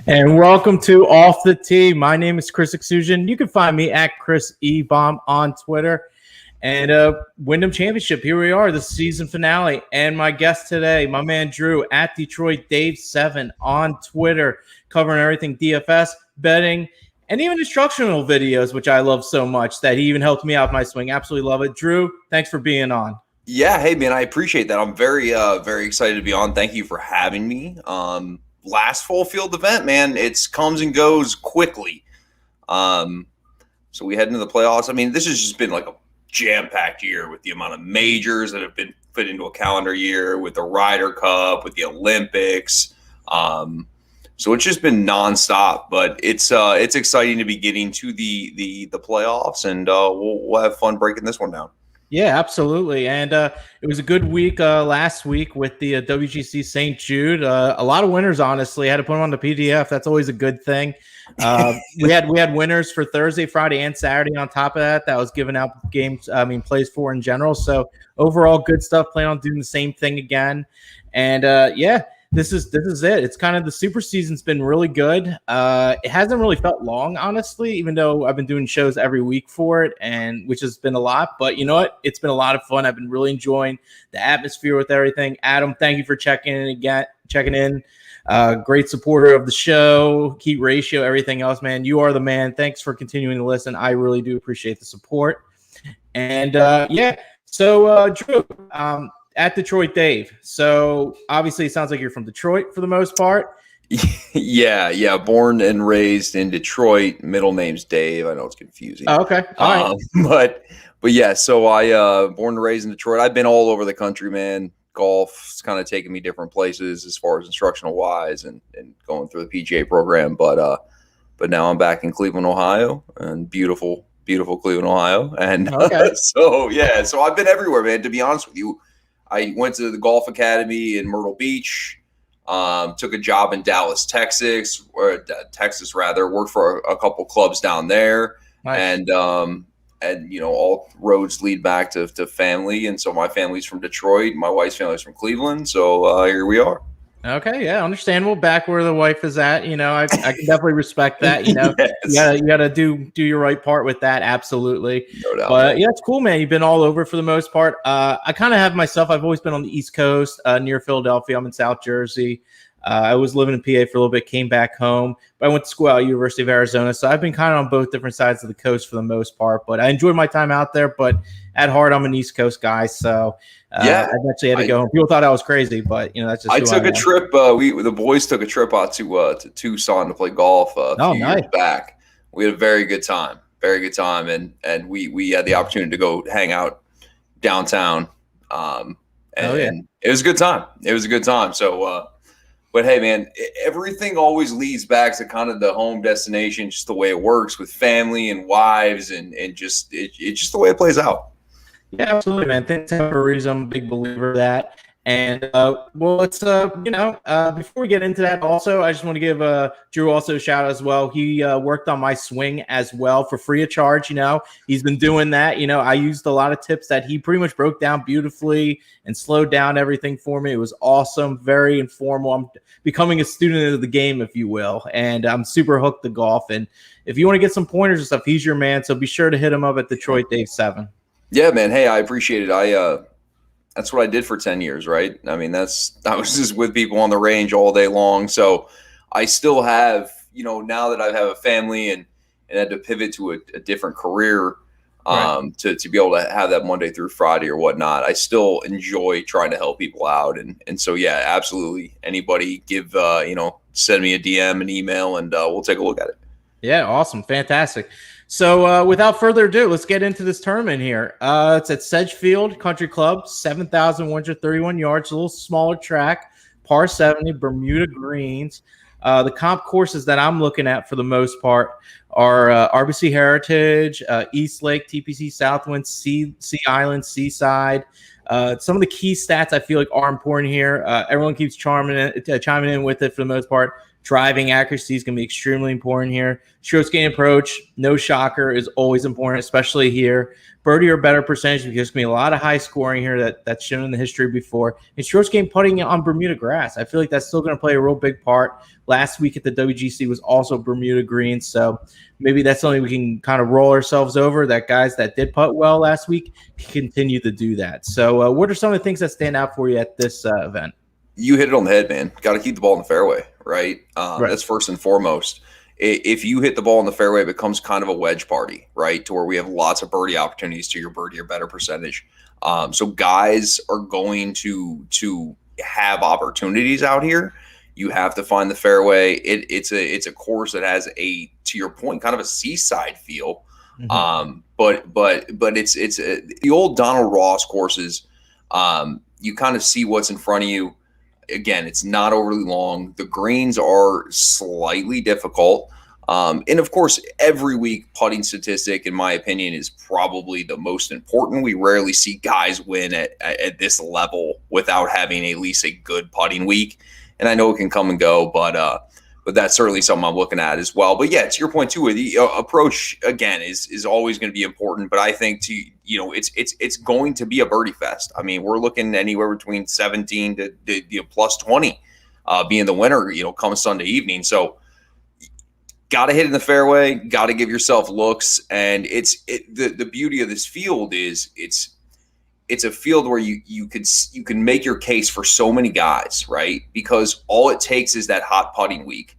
And welcome to Off the Tee. My name is Chris Exusion. You can find me at Chris E. Baum on Twitter. And Wyndham Championship, here we are, the season finale. And my guest today, my man Drew at Detroit Dave 7 on Twitter, covering everything DFS, betting, and even instructional videos, which I love so much that he even helped me out with my swing. Absolutely love it. Drew, thanks for being on. Yeah, hey man, I appreciate that. I'm very excited to be on. Thank you for having me. Last full field event, man, it comes and goes quickly. So we head into the playoffs. I mean, this has just been like a jam-packed year with the amount of majors that have been fit into a calendar year, with the Ryder Cup, with the Olympics. So it's just been nonstop, but it's exciting to be getting to the playoffs, and we'll have fun breaking this one down. Yeah, absolutely. And it was a good week last week with the WGC St. Jude. A lot of winners, honestly. I had to put them on the PDF. That's always a good thing. We had winners for Thursday, Friday, and Saturday on top of that. That was giving out games, plays for in general. So overall, good stuff. Plan on doing the same thing again. And this is it. It's kind of the super season's been really good. It hasn't really felt long, honestly, even though I've been doing shows every week for it, and which has been a lot. But you know what? It's been a lot of fun. I've been really enjoying the atmosphere with everything. Adam, thank you for checking in. Great supporter of the show, keep ratio, everything else, man. You are the man. Thanks for continuing to listen. I really do appreciate the support. And so Drew, at Detroit Dave. So obviously it sounds like you're from Detroit for the most part. Yeah. Born and raised in Detroit. Middle name's Dave. I know it's confusing. Oh, okay. All right. But yeah, so I born and raised in Detroit. I've been all over the country, man. Golf's kind of taken me different places as far as instructional wise and going through the PGA program. But now I'm back in Cleveland, Ohio, and beautiful Cleveland, Ohio. And so I've been everywhere, man, to be honest with you. I went to the golf academy in Myrtle Beach, took a job in Dallas, Texas, worked for a couple clubs down there. Nice. And all roads lead back to family. And so my family's from Detroit. My wife's family's from Cleveland. So here we are. Okay. Yeah. Understandable. Back where the wife is at, I can definitely respect that, yes. You gotta do your right part with that. Absolutely. No doubt. But yeah, it's cool, man. You've been all over for the most part. I kind of have myself. I've always been on the East Coast, near Philadelphia. I'm in South Jersey. I was living in PA for a little bit, came back home, but I went to school at University of Arizona. So I've been kind of on both different sides of the coast for the most part, but I enjoyed my time out there. But at heart, I'm an East Coast guy. So I actually had to go home. People thought I was crazy, but that's just I took a trip. The boys took a trip out to Tucson to play golf a few years back. We had a very good time, and we had the opportunity to go hang out downtown. And it was a good time. So, but hey, man, everything always leads back to kind of the home destination, just the way it works with family and wives, and just it's just the way it plays out. Yeah, absolutely, man. Things have a reason. I'm a big believer of that. And let's before we get into that, also I just want to give Drew also a shout out as well. He worked on my swing as well for free of charge. He's been doing that. I used a lot of tips that he pretty much broke down beautifully and slowed down everything for me. It was awesome, very informal. I'm becoming a student of the game, if you will, and I'm super hooked to golf. And if you want to get some pointers and stuff, he's your man. So be sure to hit him up at Detroit Dave 7. Yeah, man. Hey, I appreciate it. That's what I did for 10 years, right? I mean, I was just with people on the range all day long. So I still have, now that I have a family and had to pivot to a different career, to be able to have that Monday through Friday or whatnot, I still enjoy trying to help people out. And so, yeah, absolutely. Anybody send me a DM, an email, and we'll take a look at it. Yeah. Awesome. Fantastic. So without further ado, let's get into this tournament here. It's at Sedgefield Country Club, 7,131 yards, a little smaller track, par 70, Bermuda greens. The comp courses that I'm looking at for the most part are RBC Heritage, East Lake, TPC Southwind, Sea Island, Seaside. Some of the key stats I feel like are important here. Everyone keeps chiming in with it for the most part. Driving accuracy is going to be extremely important here. Strokes gained approach, no shocker, is always important, especially here. Birdie or better percentage, because there's going to be a lot of high scoring here that's shown in the history before. And strokes gained putting on Bermuda grass. I feel like that's still going to play a real big part. Last week at the WGC was also Bermuda green, so maybe that's something we can kind of roll ourselves over, that guys that did putt well last week can continue to do that. So what are some of the things that stand out for you at this event? You hit it on the head, man. Got to keep the ball in the fairway, right? Right. That's first and foremost. If you hit the ball in the fairway, it becomes kind of a wedge party, right? To where we have lots of birdie opportunities to your birdie or better percentage. So guys are going to have opportunities out here. You have to find the fairway. It's a course that has to your point, kind of a seaside feel. Mm-hmm. But it's the old Donald Ross courses. You kind of see what's in front of you. Again, it's not overly long. The greens are slightly difficult. And of course, every week putting statistic, in my opinion, is probably the most important. We rarely see guys win at this level without having at least a good putting week. And I know it can come and go, but that's certainly something I'm looking at as well. But yeah, to your point too, the approach again is always going to be important. But I think it's going to be a birdie fest. I mean, we're looking anywhere between 17 to plus 20 being the winner, come Sunday evening. So got to hit in the fairway, got to give yourself looks, and the beauty of this field is it's a field where you can make your case for so many guys, right? Because all it takes is that hot putting week.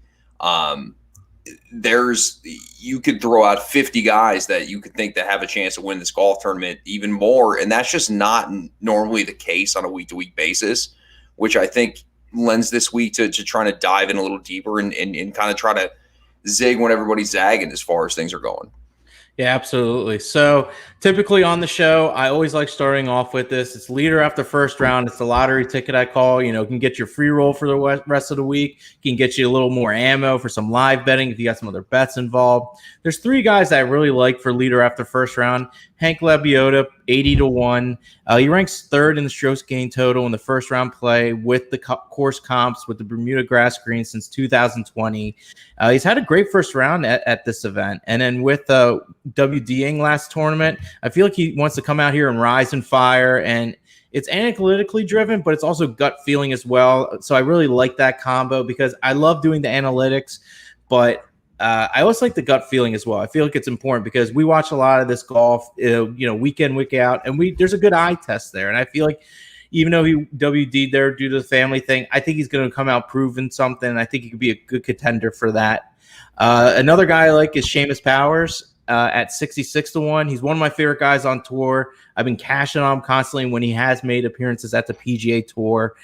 You could throw out 50 guys that you could think that have a chance to win this golf tournament, even more, and that's just not normally the case on a week-to-week basis, which I think lends this week to trying to dive in a little deeper and kind of try to zig when everybody's zagging as far as things are going. Yeah, absolutely. So typically on the show, I always like starting off with this. It's leader after first round. It's the lottery ticket I call. Can get your free roll for the rest of the week. Can get you a little more ammo for some live betting if you got some other bets involved. There's three guys that I really like for leader after first round. Hank Lebioda, 80-1. He ranks third in the strokes gained total in the first round play with the course comps with the Bermuda grass green since 2020. He's had a great first round at this event. And then with WDing last tournament, I feel like he wants to come out here and rise and fire. And it's analytically driven, but it's also gut feeling as well. So I really like that combo because I love doing the analytics, but I always like the gut feeling as well. I feel like it's important because we watch a lot of this golf, week in, week out, and there's a good eye test there. And I feel like even though he WD'd there due to the family thing, I think he's going to come out proving something. And I think he could be a good contender for that. Another guy I like is Seamus Powers at 66-1. He's one of my favorite guys on tour. I've been cashing on him constantly when he has made appearances at the PGA Tour.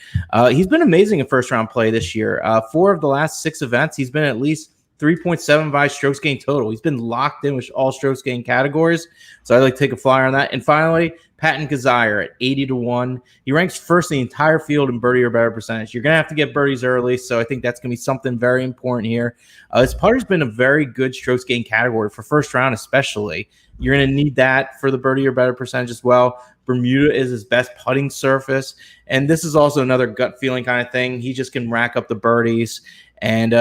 He's been amazing in first-round play this year. 4 of the last 6 events, he's been at least 3.75 strokes gained total. He's been locked in with all strokes gained categories. So I'd like to take a flyer on that. And finally, Patton Kazire at 80-1. He ranks first in the entire field in birdie or better percentage. You're going to have to get birdies early, so I think that's going to be something very important here. His putter's been a very good strokes gained category for first round especially. You're going to need that for the birdie or better percentage as well. Bermuda is his best putting surface. And this is also another gut feeling kind of thing. He just can rack up the birdies. And,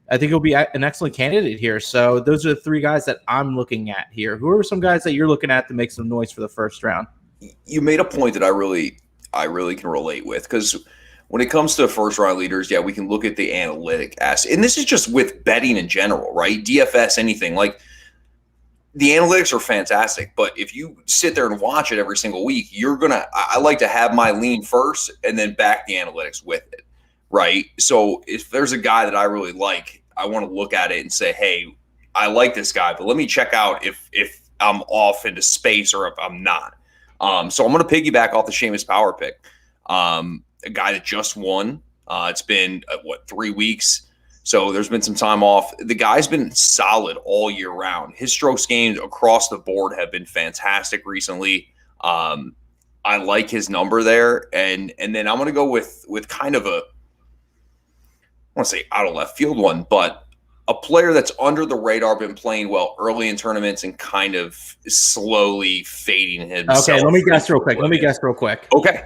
I think he'll be an excellent candidate here. So those are the 3 guys that I'm looking at here. Who are some guys that you're looking at to make some noise for the first round? You made a point that I really can relate with, because when it comes to first round leaders, we can look at the analytic aspect. And this is just with betting in general, right? DFS, anything. Like, the analytics are fantastic, but if you sit there and watch it every single week, I like to have my lean first and then back the analytics with it. Right. So if there's a guy that I really like, I want to look at it and say, hey, I like this guy, but let me check out if I'm off into space or if I'm not. So I'm going to piggyback off the Seamus Power pick. A guy that just won. It's been 3 weeks. So there's been some time off. The guy's been solid all year round. His strokes gained across the board have been fantastic recently. I like his number there. And then I'm going to go with kind of I want to say out of left field one, but a player that's under the radar, been playing well early in tournaments and kind of slowly fading himself. Okay, let me guess real quick. Okay.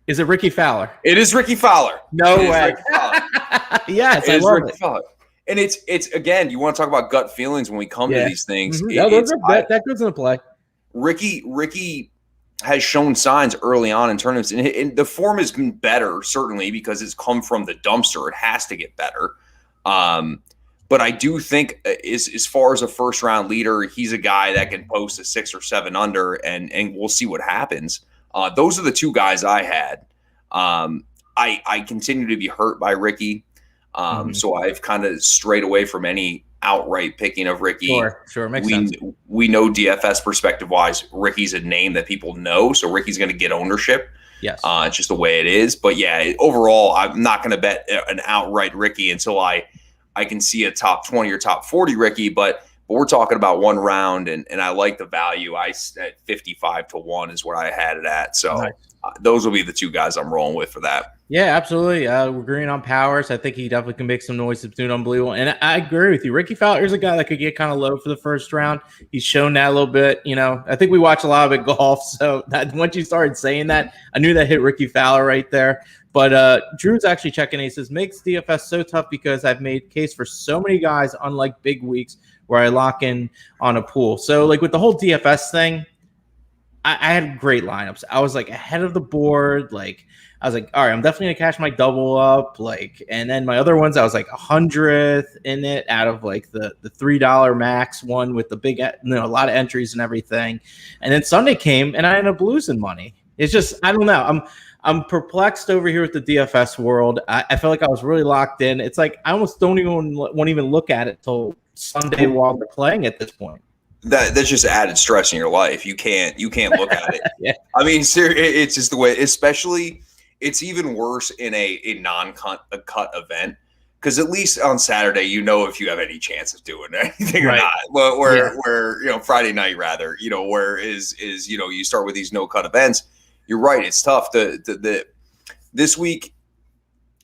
Is it Ricky Fowler? It is Ricky Fowler. No way. Yes, I love Ricky Fowler. And it's again, you want to talk about gut feelings when we come to these things. That goes into play. Ricky has shown signs early on in tournaments, and the form has been better, certainly, because it's come from the dumpster. It has to get better. But I do think as far as a first round leader, he's a guy that can post a 6 or 7 under, and we'll see what happens. Those are the two guys I had. I continue to be hurt by Ricky. So I've kind of strayed away from any outright picking of Ricky. Sure. Makes sense. We know DFS perspective wise, Ricky's a name that people know. So Ricky's going to get ownership. Yes. It's just the way it is. But yeah, overall, I'm not going to bet an outright Ricky until I can see a top 20 or top 40 Ricky. But we're talking about one round, and I like the value. At 55-1 is what I had it at. So nice. Those will be the two guys I'm rolling with for that. Yeah, absolutely. We're agreeing on Powers. I think he definitely can make some noise. It's doing unbelievable. And I agree with you. Ricky Fowler is a guy that could get kind of low for the first round. He's shown that a little bit. I think we watch a lot of it golf. So that once you started saying that, I knew that hit Ricky Fowler right there. But Drew's actually checking. He says, makes DFS so tough because I've made case for so many guys, unlike big weeks where I lock in on a pool. So like with the whole DFS thing, I had great lineups. I was like ahead of the board. Like I was like, all right, I'm definitely gonna cash my double up. Like, and then my other ones, I was like 100th in it out of like the $3 max one with the big, a lot of entries and everything. And then Sunday came and I ended up losing money. It's just, I don't know. I'm perplexed over here with the DFS world. I feel like I was really locked in. It's like I almost won't even look at it till Sunday while they're playing at this point. That's just added stress in your life. You can't look at it. Yeah. I mean, it's just the way. Especially, it's even worse in a non-cut event, because at least on Saturday, if you have any chance of doing anything or not. Where Friday night rather, where is you start with these no-cut events. You're right. It's tough. This week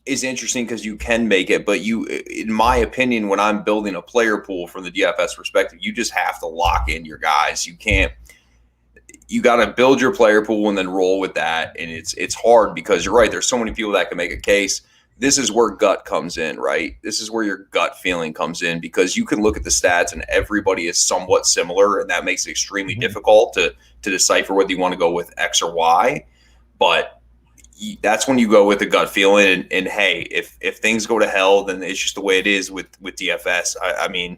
is interesting because you can make it, but in my opinion, when I'm building a player pool from the DFS perspective, you just have to lock in your guys. You got to build your player pool and then roll with that. And it's hard because you're right. There's so many people that can make a case. This is where gut comes in, right? This is where your gut feeling comes in, because you can look at the stats and everybody is somewhat similar, and that makes it extremely difficult to decipher whether you want to go with X or Y. But that's when you go with the gut feeling, and hey, if things go to hell, then it's just the way it is with DFS. I mean,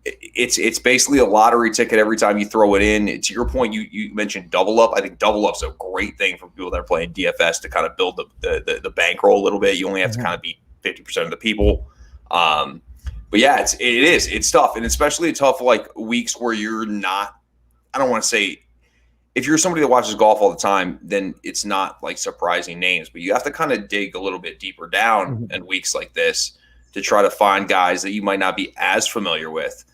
it's basically a lottery ticket every time you throw it in. To your point, you mentioned double up. I think double up's a great thing for people that are playing DFS to kind of build the bankroll a little bit. You only have to kind of beat 50% of the people. But yeah, it's tough, and especially tough like weeks where you're not. I don't want to say. If you're somebody that watches golf all the time, then it's not like surprising names, but you have to kind of dig a little bit deeper down in weeks like this to try to find guys that you might not be as familiar with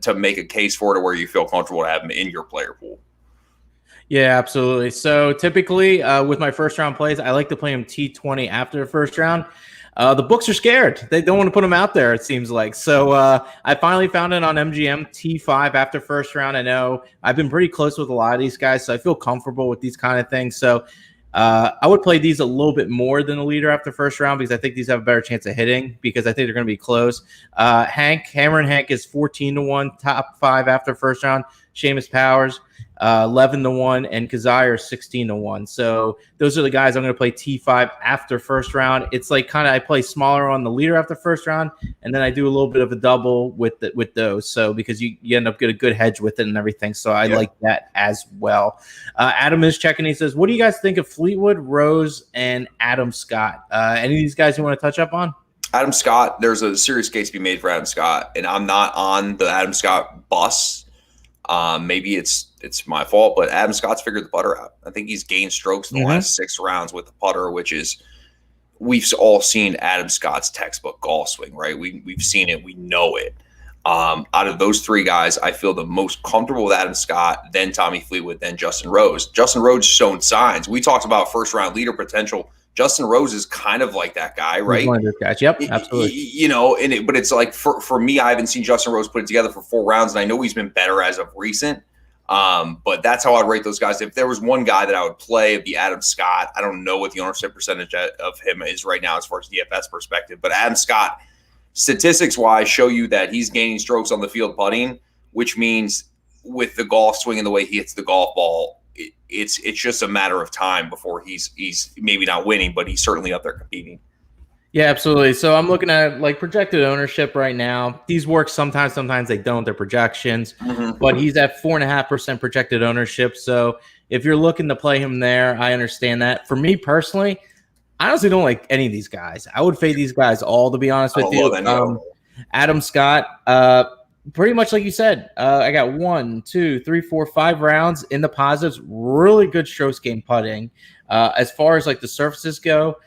to make a case for it, or where you feel comfortable to have them in your player pool. Yeah, absolutely. So typically with my first round plays, I like to play them T20 after the first round. The books are scared. They don't want to put them out there, it seems like. So I finally found it on MGM T5 after first round. I know I've been pretty close with a lot of these guys, so I feel comfortable with these kind of things. So I would play these a little bit more than the leader after first round, because I think these have a better chance of hitting, because I think they're going to be close. Hammer and Hank is 14-1, top 5 after first round. Seamus Powers, 11-1, and Kazire 16-1. So those are the guys I'm going to play T5 after first round. It's like kind of I play smaller on the leader after first round, and then I do a little bit of a double with those. So because you end up getting a good hedge with it and everything. So I like that as well. Adam is checking. He says, "What do you guys think of Fleetwood, Rose, and Adam Scott? Any of these guys you want to touch up on?" Adam Scott, there's a serious case to be made for Adam Scott, and I'm not on the Adam Scott bus. Maybe it's my fault, but Adam Scott's figured the putter out. I think he's gained strokes in the last 6 rounds with the putter, which is, we've all seen Adam Scott's textbook golf swing, right? We've seen it. We know it. Out of those 3 guys, I feel the most comfortable with Adam Scott, then Tommy Fleetwood, then Justin Rose. Justin Rose shown signs. We talked about first round leader potential. Justin Rose is kind of like that guy, right? He's one of those guys. Yep, absolutely. But it's like for me, I haven't seen Justin Rose put it together for 4 rounds, and I know he's been better as of recent. But that's how I'd rate those guys. If there was one guy that I would play, it'd be Adam Scott. I don't know what the ownership percentage of him is right now as far as DFS perspective, but Adam Scott, statistics-wise, show you that he's gaining strokes on the field putting, which means with the golf swing and the way he hits the golf ball, it's just a matter of time before he's maybe not winning, but he's certainly up there competing. Yeah, absolutely. So I'm looking at like projected ownership right now. These work sometimes they don't. They're projections, but he's at 4.5% projected ownership. So if you're looking to play him there, I understand that. For me personally, I honestly don't like any of these guys. I would fade these guys all, to be honest with you. Adam Scott, pretty much like you said, I got 1, 2, 3, 4, 5 rounds in the positives. Really good strokes game putting. As far as like the surfaces go,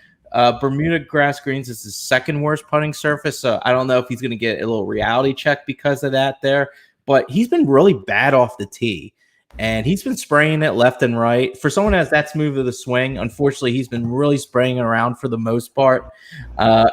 Bermuda grass greens is his second worst putting surface, so I don't know if he's going to get a little reality check because of that there, but he's been really bad off the tee, and he's been spraying it left and right. For someone that has that smooth of the swing, unfortunately, he's been really spraying it around for the most part. So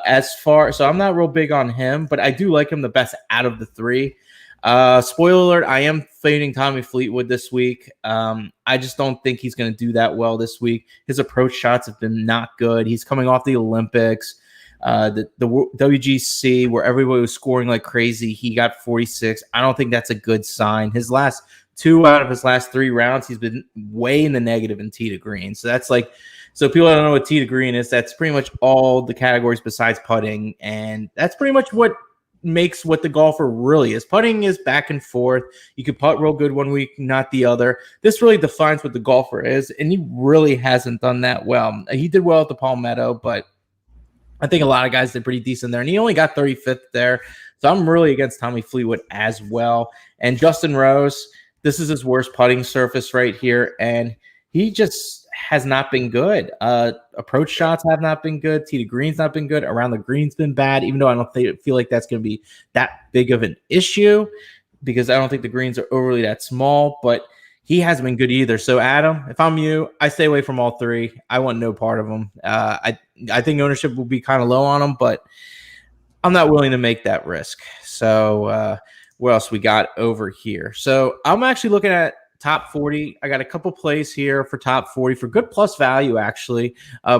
I'm not real big on him, but I do like him the best out of the three. Spoiler alert, I am fading Tommy Fleetwood this week. I just don't think he's going to do that well this week. His approach shots have been not good. He's coming off the Olympics, the WGC, where everybody was scoring like crazy. He got 46. I don't think that's a good sign. His last 2 out of his last 3 rounds, he's been way in the negative in tee to green. So that's like, so people don't know what tee to green is. That's pretty much all the categories besides putting. And that's pretty much what makes what the golfer really is. Putting is back and forth. You can putt real good one week, not the other. This really defines what the golfer is, and he really hasn't done that well. He did well at the Palmetto, but I think a lot of guys did pretty decent there, and he only got 35th there. So I'm really against Tommy Fleetwood as well. And Justin Rose, this is his worst putting surface right here, and he just has not been good. Approach shots have not been good. Tee to green's not been good. Around the green's been bad, even though I don't feel like that's going to be that big of an issue because I don't think the greens are overly that small, but he hasn't been good either. So, Adam, if I'm you, I stay away from all three. I want no part of them. I think ownership will be kind of low on them, but I'm not willing to make that risk. So, what else we got over here? So, I'm actually looking at top 40. I got a couple plays here for top 40 for good plus value, actually.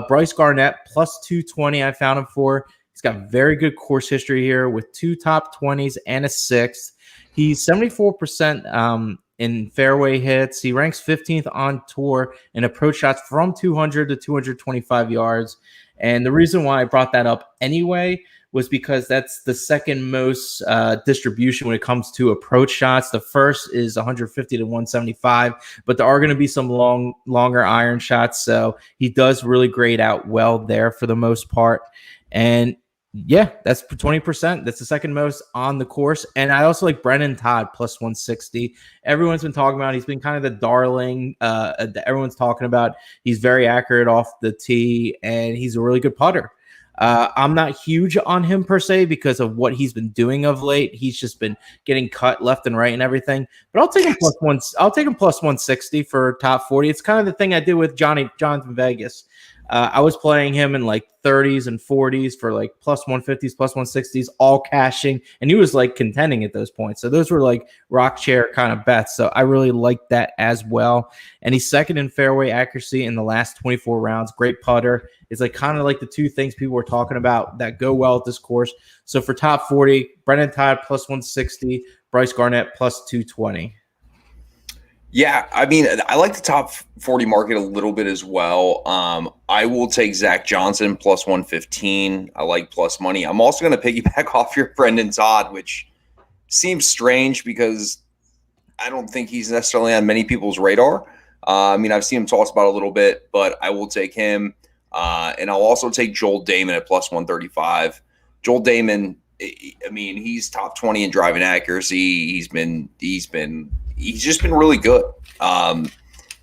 Bryce Garnett, plus 220 I found him for. He's got very good course history here with 2 top 20s and a 6th. He's 74% in fairway hits. He ranks 15th on tour in approach shots from 200 to 225 yards. And the reason why I brought that up anyway was because that's the second most distribution when it comes to approach shots. The first is 150 to 175, but there are going to be some longer iron shots. So he does really grade out well there for the most part. And yeah, that's 20%. That's the second most on the course. And I also like Brennan Todd, plus 160. Everyone's been talking about, he's been kind of the darling that everyone's talking about. He's very accurate off the tee, and he's a really good putter. I'm not huge on him per se because of what he's been doing of late. He's just been getting cut left and right and everything. But I'll take him plus one. I'll take him plus 160 for top 40. It's kind of the thing I did with Jonathan Vegas. I was playing him in like 30s and 40s for like plus 150s, plus 160s, all cashing, and he was like contending at those points. So those were like rock chair kind of bets. So I really liked that as well. And he's second in fairway accuracy in the last 24 rounds. Great putter. It's like kind of like the two things people were talking about that go well at this course. So for top 40, Brennan Todd plus 160, Bryce Garnett plus 220. Yeah, I mean, I like the top 40 market a little bit as well. I will take Zach Johnson plus 115. I like plus money. I'm also going to piggyback off your Brendan Todd, which seems strange because I don't think he's necessarily on many people's radar. I mean, I've seen him tossed about a little bit, but I will take him. And I'll also take Joel Damon at plus 135. Joel Damon, I mean, he's top 20 in driving accuracy. He's just been really good.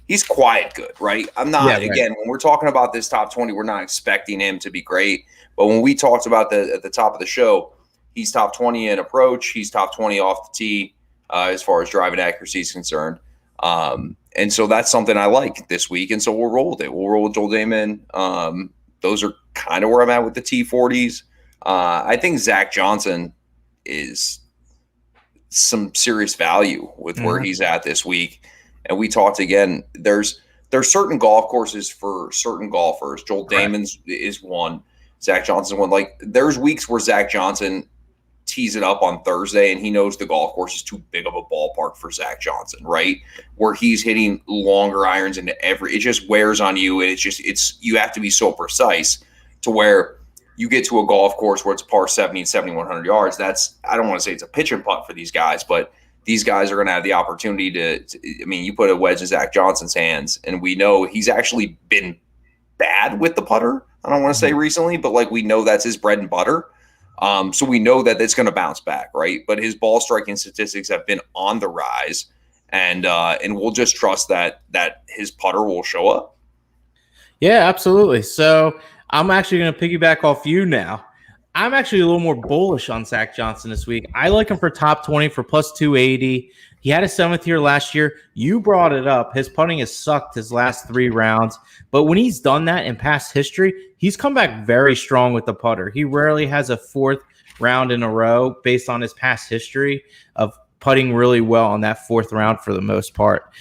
He's quiet good, right? I'm not, right. Again, when we're talking about this top 20, we're not expecting him to be great. But when we talked about at the top of the show, he's top 20 in approach. He's top 20 off the tee as far as driving accuracy is concerned. And so that's something I like this week. And so we'll roll with it. We'll roll with Joel Damon. Those are kind of where I'm at with the T40s. I think Zach Johnson is some serious value with where he's at this week. And we talked again. There's certain golf courses for certain golfers. Joel Damon's is one. Zach Johnson one. Like there's weeks where Zach Johnson tees it up on Thursday and he knows the golf course is too big of a ballpark for Zach Johnson, right? Where he's hitting longer irons into it just wears on you. And you have to be so precise to where you get to a golf course where it's par 70 and 7,100 yards. I don't want to say it's a pitch and putt for these guys, but these guys are going to have the opportunity you put a wedge in Zach Johnson's hands and we know he's actually been bad with the putter. I don't want to say recently, but like we know that's his bread and butter. So we know that it's going to bounce back, right? But his ball striking statistics have been on the rise, and we'll just trust that his putter will show up. Yeah, absolutely. So I'm actually going to piggyback off you now. I'm actually a little more bullish on Zach Johnson this week. I like him for top 20 for plus 280. He had a 7th year last year. You brought it up. His putting has sucked his last 3 rounds. But when he's done that in past history, he's come back very strong with the putter. He rarely has a 4th round in a row based on his past history of putting really well on that 4th round for the most part.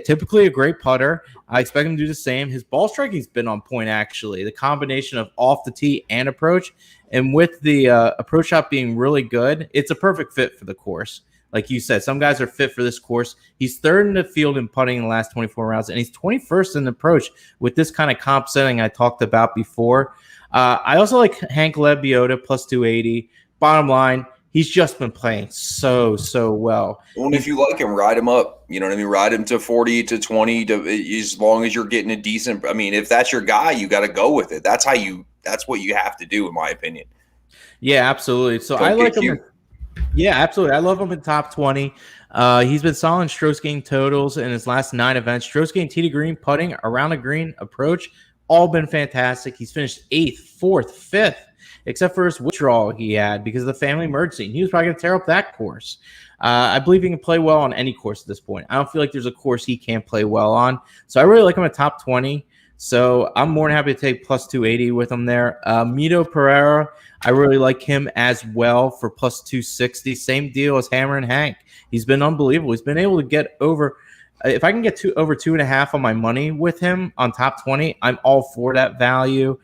Typically a great putter. I expect him to do the same. His ball striking's been on point, actually. The combination of off the tee and approach. And with the approach shot being really good, it's a perfect fit for the course. Like you said, some guys are fit for this course. He's 3rd in the field in putting in the last 24 rounds, and he's 21st in approach with this kind of comp setting I talked about before. I also like Hank Lebioda plus 280. Bottom line, he's just been playing so well. Well, if you like him, ride him up. You know what I mean? Ride him to 40 to 20 as long as you're getting a decent. I mean, if that's your guy, you got to go with it. That's what you have to do, in my opinion. Yeah, absolutely. So I like him. Yeah, absolutely. I love him in top 20. He's been solid in strokes gained totals in his last 9 events. Strokes gained tee to green, putting, around the green, approach, all been fantastic. He's finished 8th, 4th, 5th, except for his withdrawal he had because of the family emergency. He was probably going to tear up that course. I believe he can play well on any course at this point. I don't feel like there's a course he can't play well on. So I really like him at top 20. So I'm more than happy to take plus 280 with him there. Mito Pereira, I really like him as well for plus 260. Same deal as Hammer and Hank. He's been unbelievable. He's been able to get over. If I can get over 2.5 on my money with him on top 20, I'm all for that value.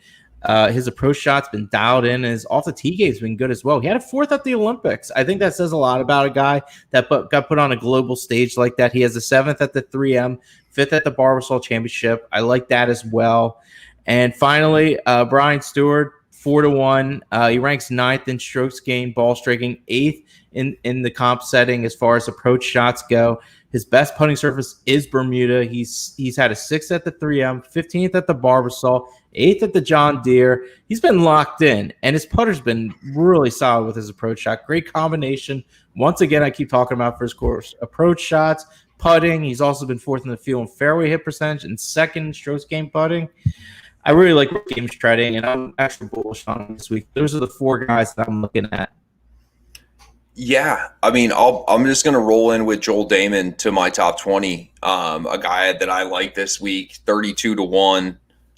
His approach shot's been dialed in. And his off the tee game's been good as well. He had a 4th at the Olympics. I think that says a lot about a guy that got put on a global stage like that. He has a 7th at the 3M, 5th at the Barbasol Championship. I like that as well. And finally, Brian Stewart, 4-1. He ranks 9th in strokes gained, ball striking, 8th in the comp setting as far as approach shots go. His best putting surface is Bermuda. He's had a 6th at the 3M, 15th at the Barbasol, 8th at the John Deere. He's been locked in, and his putter's been really solid with his approach shot. Great combination. Once again, I keep talking about first course approach shots, putting. He's also been 4th in the field in fairway hit percentage and 2nd in strokes gained putting. I really like James Treading, and I'm actually bullish on him this week. Those are the 4 guys that I'm looking at. Yeah, I mean, I'm just going to roll in with Joel Damon to my top 20. A guy that I like this week, 32-1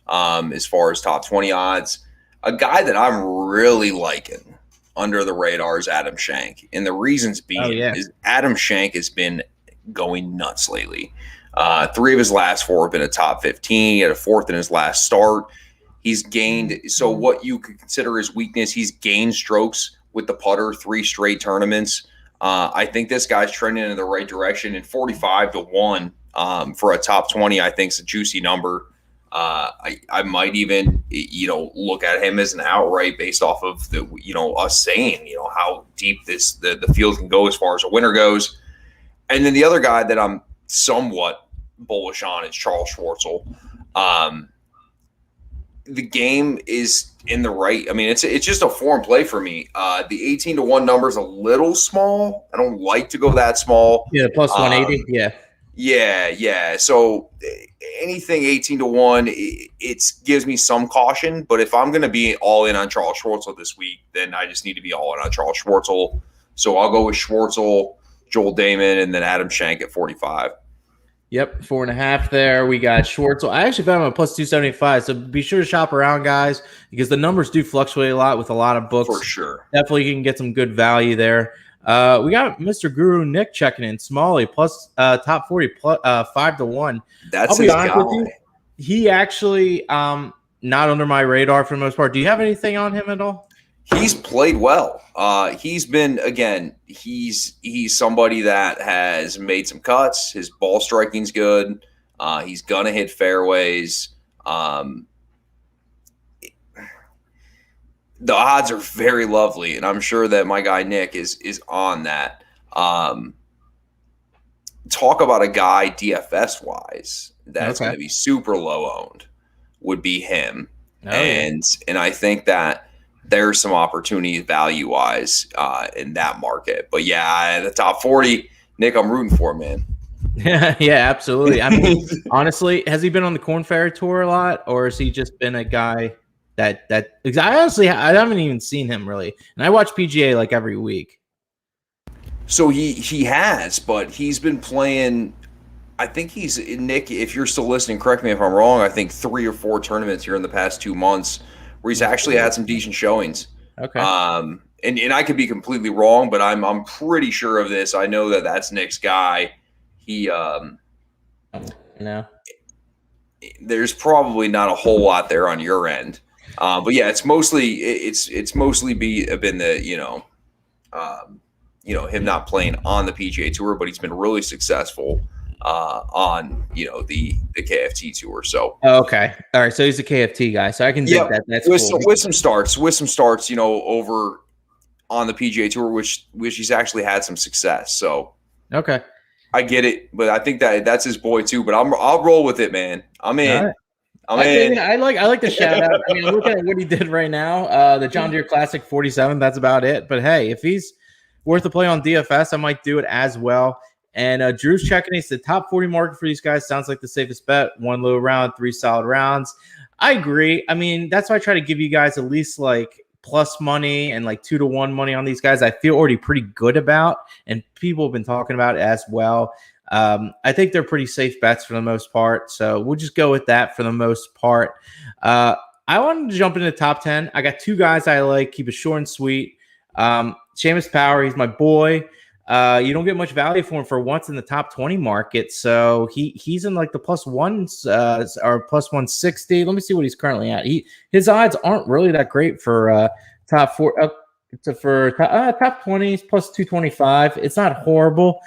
as far as top 20 odds. A guy that I'm really liking under the radar is Adam Schenk. And the reasons being is Adam Schenk has been going nuts lately. 3 of his last 4 have been a top 15. He had a 4th in his last start. He's gained, so what you could consider his weakness, he's gained strokes with the putter 3 straight tournaments. I think this guy's trending in the right direction, and 45-1 for a top 20, I think is a juicy number. I might even, look at him as an outright based off of the, us saying, how deep the field can go as far as a winner goes. And then the other guy that I'm somewhat bullish on is Charles Schwartzel. The game is in the right. I mean, it's just a form play for me. The 18-1 number is a little small. I don't like to go that small. Yeah, plus 180. Yeah. So anything 18-1, it gives me some caution. But if I'm going to be all in on Charles Schwartzel this week, then I just need to be all in on Charles Schwartzel. So I'll go with Schwartzel, Joel Damon, and then Adam Schenk at 45. Yep, 4.5 there. We got Schwartzel. I actually found him at plus 275. So be sure to shop around, guys, because the numbers do fluctuate a lot with a lot of books. For sure. Definitely you can get some good value there. We got Mr. Guru Nick checking in. Smalley plus top 40 plus 5-1. That's I'll be his honest guy. with you. He actually not under my radar for the most part. Do you have anything on him at all? He's played well. He's been, again, he's somebody that has made some cuts. His ball striking's good. He's gonna hit fairways. The odds are very lovely, and I'm sure that my guy Nick is on that. Talk about a guy DFS wise that's going to be super low owned would be him. And I think that there's some opportunity value wise in that market. But yeah, the top 40, Nick, I'm rooting for, man. Yeah, absolutely. I mean, honestly, has he been on the Corn Ferry Tour a lot, or has he just been a guy that I honestly I haven't even seen him really, and I watch PGA like every week. So he has, but he's been playing. I think he's Nick. If you're still listening, correct me if I'm wrong. I think 3 or 4 tournaments here in the past 2 months where he's actually had some decent showings. Okay. And I could be completely wrong, but I'm pretty sure of this. I know that that's Nick's guy. He no. There's probably not a whole lot there on your end. But yeah, it's mostly been the him not playing on the PGA Tour, but he's been really successful on the KFT Tour. So okay, all right. So he's a KFT guy, so I can dig that. That's cool. With some starts, over on the PGA Tour, which he's actually had some success. So okay, I get it, but I think that's his boy too. But I'll roll with it, man. I'm in. Right. I like the shout out. I mean, I'm looking at what he did right now. The John Deere Classic 47. That's about it. But hey, if he's worth a play on DFS, I might do it as well. And Drew's checking. He's the top 40 market for these guys. Sounds like the safest bet. 1 low round, 3 solid rounds. I agree. I mean, that's why I try to give you guys at least like plus money and like 2-1 money on these guys. I feel already pretty good about, and people have been talking about it as well. I think they're pretty safe bets for the most part. So we'll just go with that for the most part. I wanted to jump into the top 10. I got 2 guys I like. Keep it short and sweet. Seamus Power, he's my boy. You don't get much value for him for once in the top 20 market. So he's in like the plus ones or plus 160. Let me see what he's currently at. His odds aren't really that great for top 4. For top 20s plus 225. It's not horrible.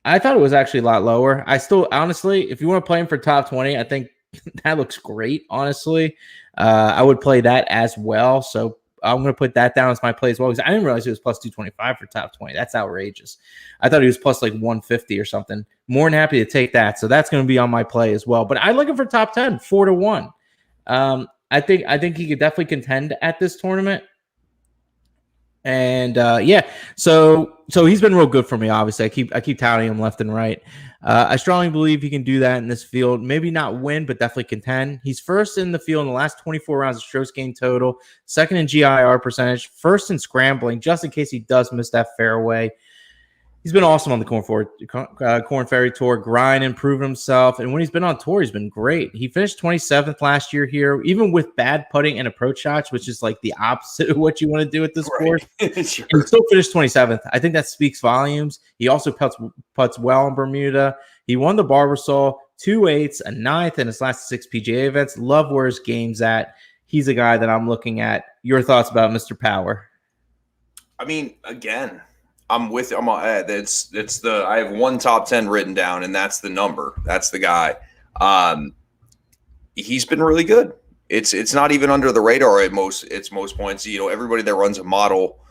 I thought it was actually a lot lower. I still, honestly, if you want to play him for top 20, I think that looks great, honestly. I would play that as well. So I'm going to put that down as my play as well, because I didn't realize it was plus 225 for top 20. That's outrageous. I thought he was plus like 150 or something. More than happy to take that. So that's going to be on my play as well. But I like him for top 10, 4-1. I think he could definitely contend at this tournament. And so he's been real good for me. Obviously, I keep touting him left and right. I strongly believe he can do that in this field. Maybe not win, but definitely contend. He's first in the field in the last 24 rounds of strokes gained total, second in GIR percentage, first in scrambling, just in case he does miss that fairway. He's been awesome on the Corn Ferry Tour, grind and prove himself. And when he's been on tour, he's been great. He finished 27th last year here, even with bad putting and approach shots, which is like the opposite of what you want to do at this course. Sure. He still finished 27th. I think that speaks volumes. He also putts well in Bermuda. He won the Barbasol, 2 8s, a 9th in his last 6 PGA events. Love where his game's at. He's a guy that I'm looking at. Your thoughts about Mr. Power? I mean, again, I'm with. I have 1 top 10 written down, and that's the number. That's the guy. He's been really good. It's not even under the radar at most points. Everybody that runs a model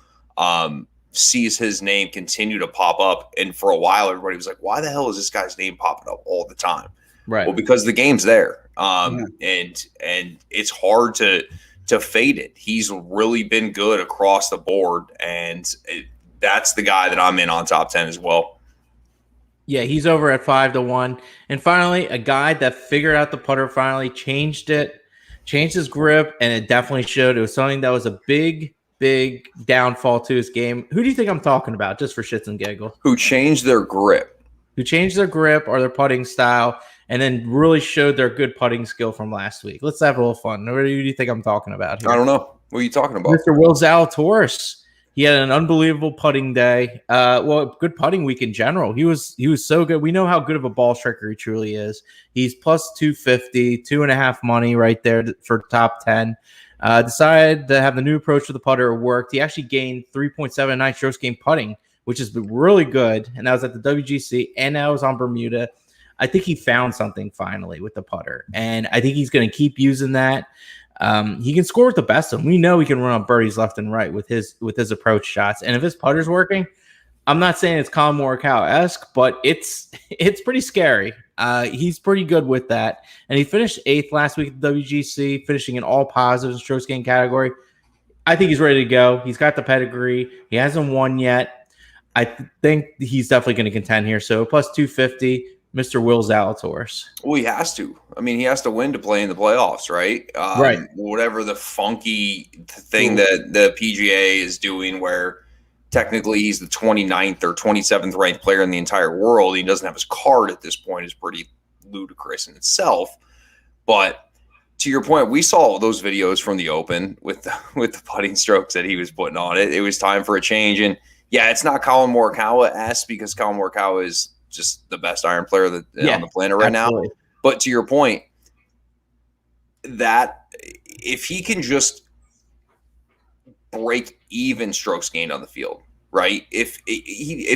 sees his name continue to pop up, and for a while, everybody was like, "Why the hell is this guy's name popping up all the time?" Right. Well, because the game's there, and it's hard to fade it. He's really been good across the board, and that's the guy that I'm in on top 10 as well. Yeah, he's over at 5-1. And finally, a guy that figured out the putter, finally changed his grip, and it definitely showed. It was something that was a big downfall to his game. Who do you think I'm talking about, just for shits and giggles? Who changed their grip? Who changed their grip or their putting style, and then really showed their good putting skill from last week. Let's have a little fun. Who do you think I'm talking about here? I don't know. What are you talking about? Mr. Will Zalatoris. He had an unbelievable putting day. Good putting week in general. He was so good. We know how good of a ball striker he truly is. He's plus 250, 2.5 money right there for top 10. Decided to have the new approach to the putter worked. He actually gained 3.79 strokes gained putting, which has been really good. And that was at the WGC, and that was on Bermuda. I think he found something finally with the putter, and I think he's going to keep using that. He can score with the best of them. We know he can run on birdies left and right with his approach shots. And if his putter's working, I'm not saying it's Colin Morikawa-esque, but it's pretty scary. He's pretty good with that. And he finished 8th last week at the WGC, finishing in all positives strokes gained category. I think he's ready to go. He's got the pedigree. He hasn't won yet. I think he's definitely going to contend here. So plus 250. Mr. Will Zalatoris. Well, he has to. I mean, he has to win to play in the playoffs, right? Right. Whatever the funky thing that the PGA is doing where technically he's the 29th or 27th ranked player in the entire world. He doesn't have his card at this point is pretty ludicrous in itself. But to your point, we saw those videos from the Open with the putting strokes that he was putting on it. It was time for a change. And, yeah, it's not Colin Morikawa-esque because Colin Morikawa is just the best iron player on the planet right absolutely. Now. But to your point, that if he can just break even strokes gained on the field, right? If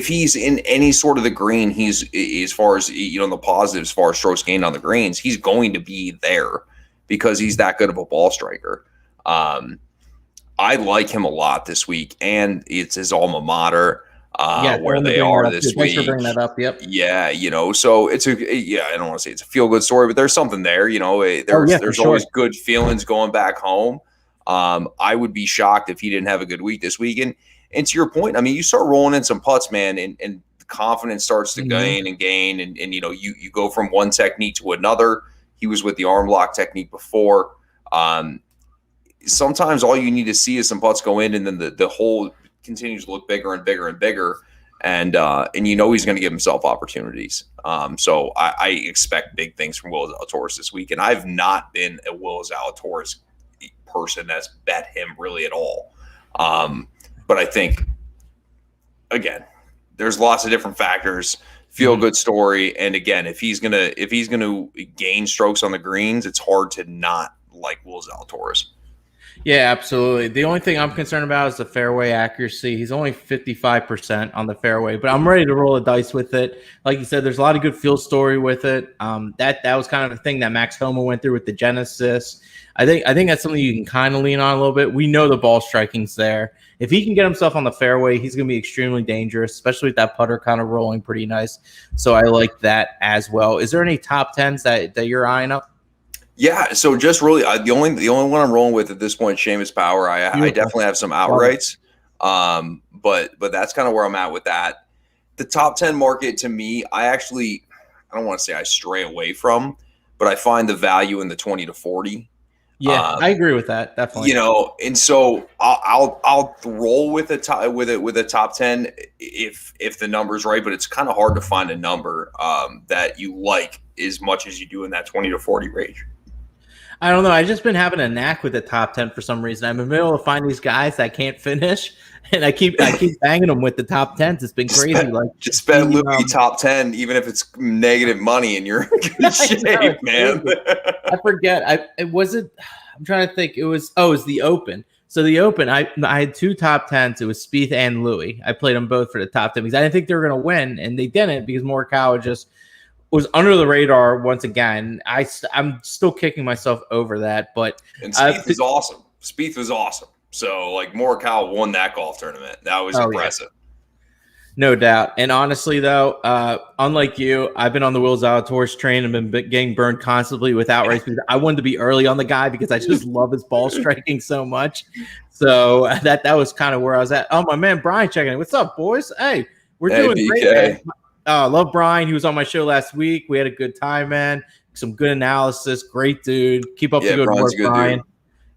he's in any sort of the green, he's as far as the positive as far as strokes gained on the greens, he's going to be there because he's that good of a ball striker. I like him a lot this week, and it's his alma mater. Where they are this week. Thanks for bringing that up. Yep. Yeah, so it's I don't want to say it's a feel good story, but there's something there. There's always good feelings going back home. I would be shocked if he didn't have a good week this week. And to your point, I mean, you start rolling in some putts, man, and confidence starts to gain, and you go from one technique to another. He was with the arm lock technique before. Sometimes all you need to see is some putts go in, and then the whole continues to look bigger and bigger and bigger, and he's going to give himself opportunities. So I expect big things from Will Zalatoris this week, and I've not been a Will Zalatoris person that's bet him really at all. But I think again, there's lots of different factors. Feel good story, and again, if he's gonna gain strokes on the greens, it's hard to not like Will Zalatoris. Yeah, absolutely. The only thing I'm concerned about is the fairway accuracy. He's only 55% on the fairway, but I'm ready to roll the dice with it. Like you said, there's a lot of good field story with it. That was kind of the thing that Max Homa went through with the Genesis. I think that's something you can kind of lean on a little bit. We know the ball striking's there. If he can get himself on the fairway, he's going to be extremely dangerous, especially with that putter kind of rolling pretty nice. So I like that as well. Is there any top 10s that you're eyeing up? Yeah, so just really the only one I'm rolling with at this point, Seamus Power. I definitely have some outrights, but that's kind of where I'm at with that. The top 10 market to me, I don't want to say I stray away from, but I find the value in the 20 to 40. Yeah, I agree with that definitely. And so I'll roll with a top 10 if the number's right, but it's kind of hard to find a number that you like as much as you do in that 20 to 40 range. I don't know. I've just been having a knack with the top 10 for some reason. I'm in the middle of finding these guys that can't finish, and I keep banging them with the top 10s. It's been crazy. Just bet Louis top 10, even if it's negative money, and you're in good shape, man. I forget. I'm trying to think. It was the Open. So the Open, I had two top 10s. It was Spieth and Louis. I played them both for the top 10 because I didn't think they were going to win, and they didn't because Morikawa just was under the radar once again. I'm still kicking myself over that, but Spieth was awesome. Spieth was awesome. So Morikawa won that golf tournament. That was impressive. Yeah. No doubt. And honestly, though, unlike you, I've been on the Will Zalatoris train and been getting burned constantly with outrights because I wanted to be early on the guy because I just love his ball striking so much. So that was kind of where I was at. Oh, my man, Brian checking in. What's up, boys? Hey, we're doing great, man. Love Brian. He was on my show last week. We had a good time, man. Some good analysis. Great dude. Keep up the good work, Brian. Dude.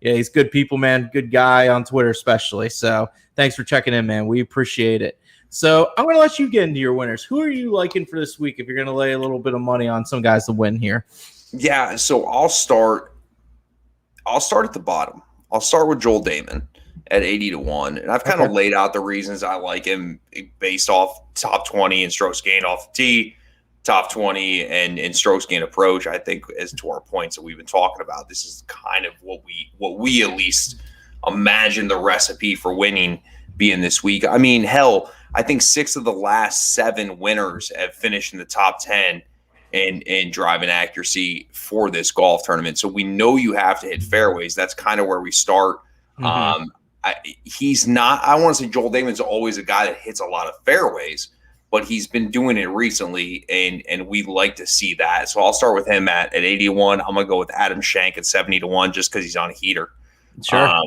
Yeah, he's good people, man. Good guy on Twitter especially. So thanks for checking in, man. We appreciate it. So I'm going to let you get into your winners. Who are you liking for this week if you're going to lay a little bit of money on some guys to win here? Yeah, so I'll start at the bottom. I'll start with Joel Damon. at 80-1. And I've kind of laid out the reasons I like him based off top 20 and strokes gained off the tee, top 20 and strokes gained approach. I think as to our points that we've been talking about, this is kind of what we at least imagine the recipe for winning being this week. I mean, hell, I think 6 of the last 7 winners have finished in the top 10 in driving accuracy for this golf tournament. So we know you have to hit fairways. That's kind of where we start. Mm-hmm. He's not, I want to say Joel Dahmen's always a guy that hits a lot of fairways, but he's been doing it recently, and we like to see that. So I'll start with him at 81. I'm going to go with Adam Schenk at 70-1 just because he's on a heater. Sure.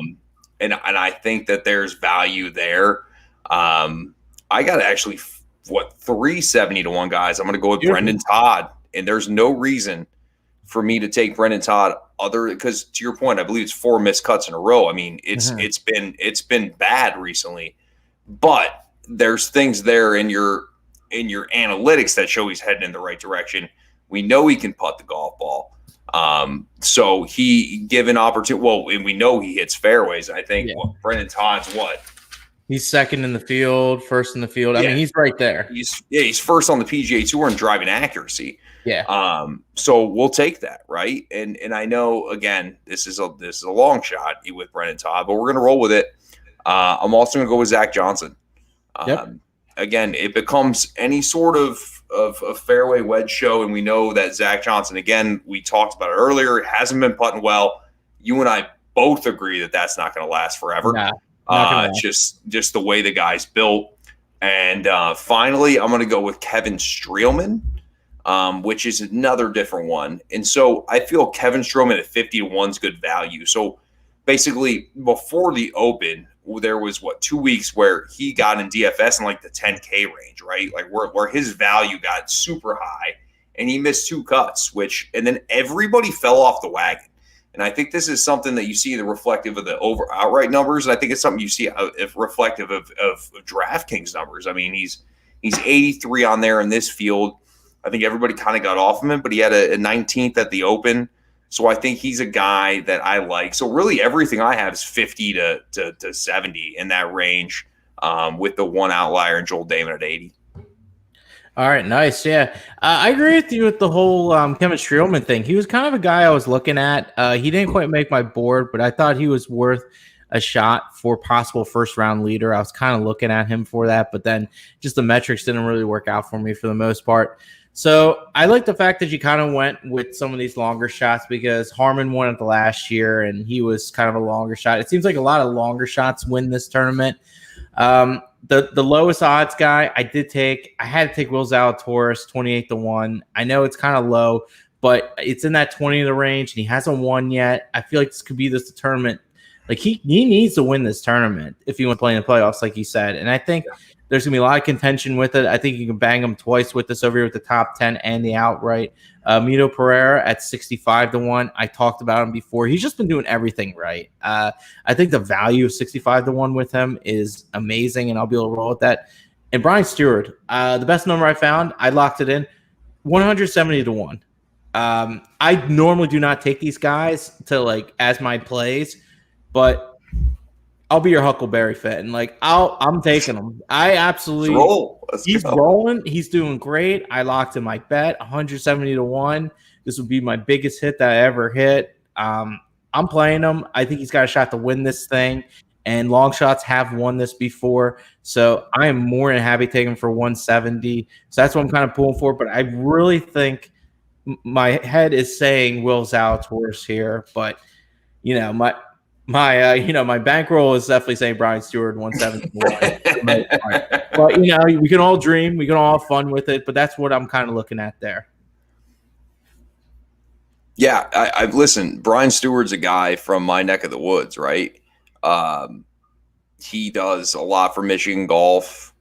And I think that there's value there. I got actually, 3 70-1 guys. I'm going to go with Brendan Todd, and there's no reason for me to take Brendan Todd because to your point, I believe it's 4 missed cuts in a row. I mean, it's been bad recently, but there's things there in your analytics that show he's heading in the right direction. We know he can putt the golf ball. So he given opportunity. Well, and we know he hits fairways. I think Brendan Todd's what? He's second in the field, first in the field. I mean, he's right there. He's first on the PGA Tour in driving accuracy. Yeah. So we'll take that, right? And I know again, this is a long shot with Brendan Todd, but we're gonna roll with it. I'm also gonna go with Zach Johnson. Again, it becomes any sort of fairway wedge show, and we know that Zach Johnson, again, we talked about it earlier, hasn't been putting well. You and I both agree that that's not going to last forever. Just the way the guy's built. And finally, I'm going to go with Kevin Streelman, which is another different one. And so I feel Kevin Streelman at 50-1 is good value. So basically, before the Open, there was 2 weeks where he got in DFS in like the 10K range, right? Like where his value got super high, and he missed 2 cuts, and then everybody fell off the wagon. And I think this is something that you see the reflective of the outright numbers. And I think it's something you see if reflective of DraftKings numbers. I mean, he's 83 on there in this field. I think everybody kind of got off of him, but he had a 19th at the Open. So I think he's a guy that I like. So really everything I have is 50 to 70 in that range, with the one outlier in Joel Dahmen at 80. All right, nice. Yeah, I agree with you with the whole Kevin Streelman thing. He was kind of a guy I was looking at. He didn't quite make my board, but I thought he was worth a shot for possible first-round leader. I was kind of looking at him for that, but then just the metrics didn't really work out for me for the most part. So I like the fact that you kind of went with some of these longer shots because Harman won it the last year, and he was kind of a longer shot. It seems like a lot of longer shots win this tournament. The lowest odds guy I had to take Will Zalatoris 28-1. I know it's kind of low, but it's in that 20 range, and he hasn't won yet. I feel like this could be the tournament. Like he needs to win this tournament if he wants to play in the playoffs, like you said. And I think there's going to be a lot of contention with it. I think you can bang him twice with this over here with the top 10 and the outright. Mito Pereira at 65-1. I talked about him before. He's just been doing everything right. I think the value of 65-1 with him is amazing, and I'll be able to roll with that. And Brian Stewart, the best number I found, I locked it in, 170-1. I normally do not take these guys to as my plays, but I'll be your Huckleberry fan. I'm taking him. I absolutely he's rolling. He's doing great. I locked in my bet, 170-1. This would be my biggest hit that I ever hit. I'm playing him. I think he's got a shot to win this thing. And long shots have won this before. So I am more than happy taking him for 170. So that's what I'm kind of pulling for. But I really think my head is saying Will Zalatoris here. But my bankroll is definitely saying Brian Stewart 170. But we can all dream, we can all have fun with it, but that's what I'm kind of looking at there. Yeah, I've listened. Brian Stewart's a guy from my neck of the woods, right? He does a lot for Michigan golf.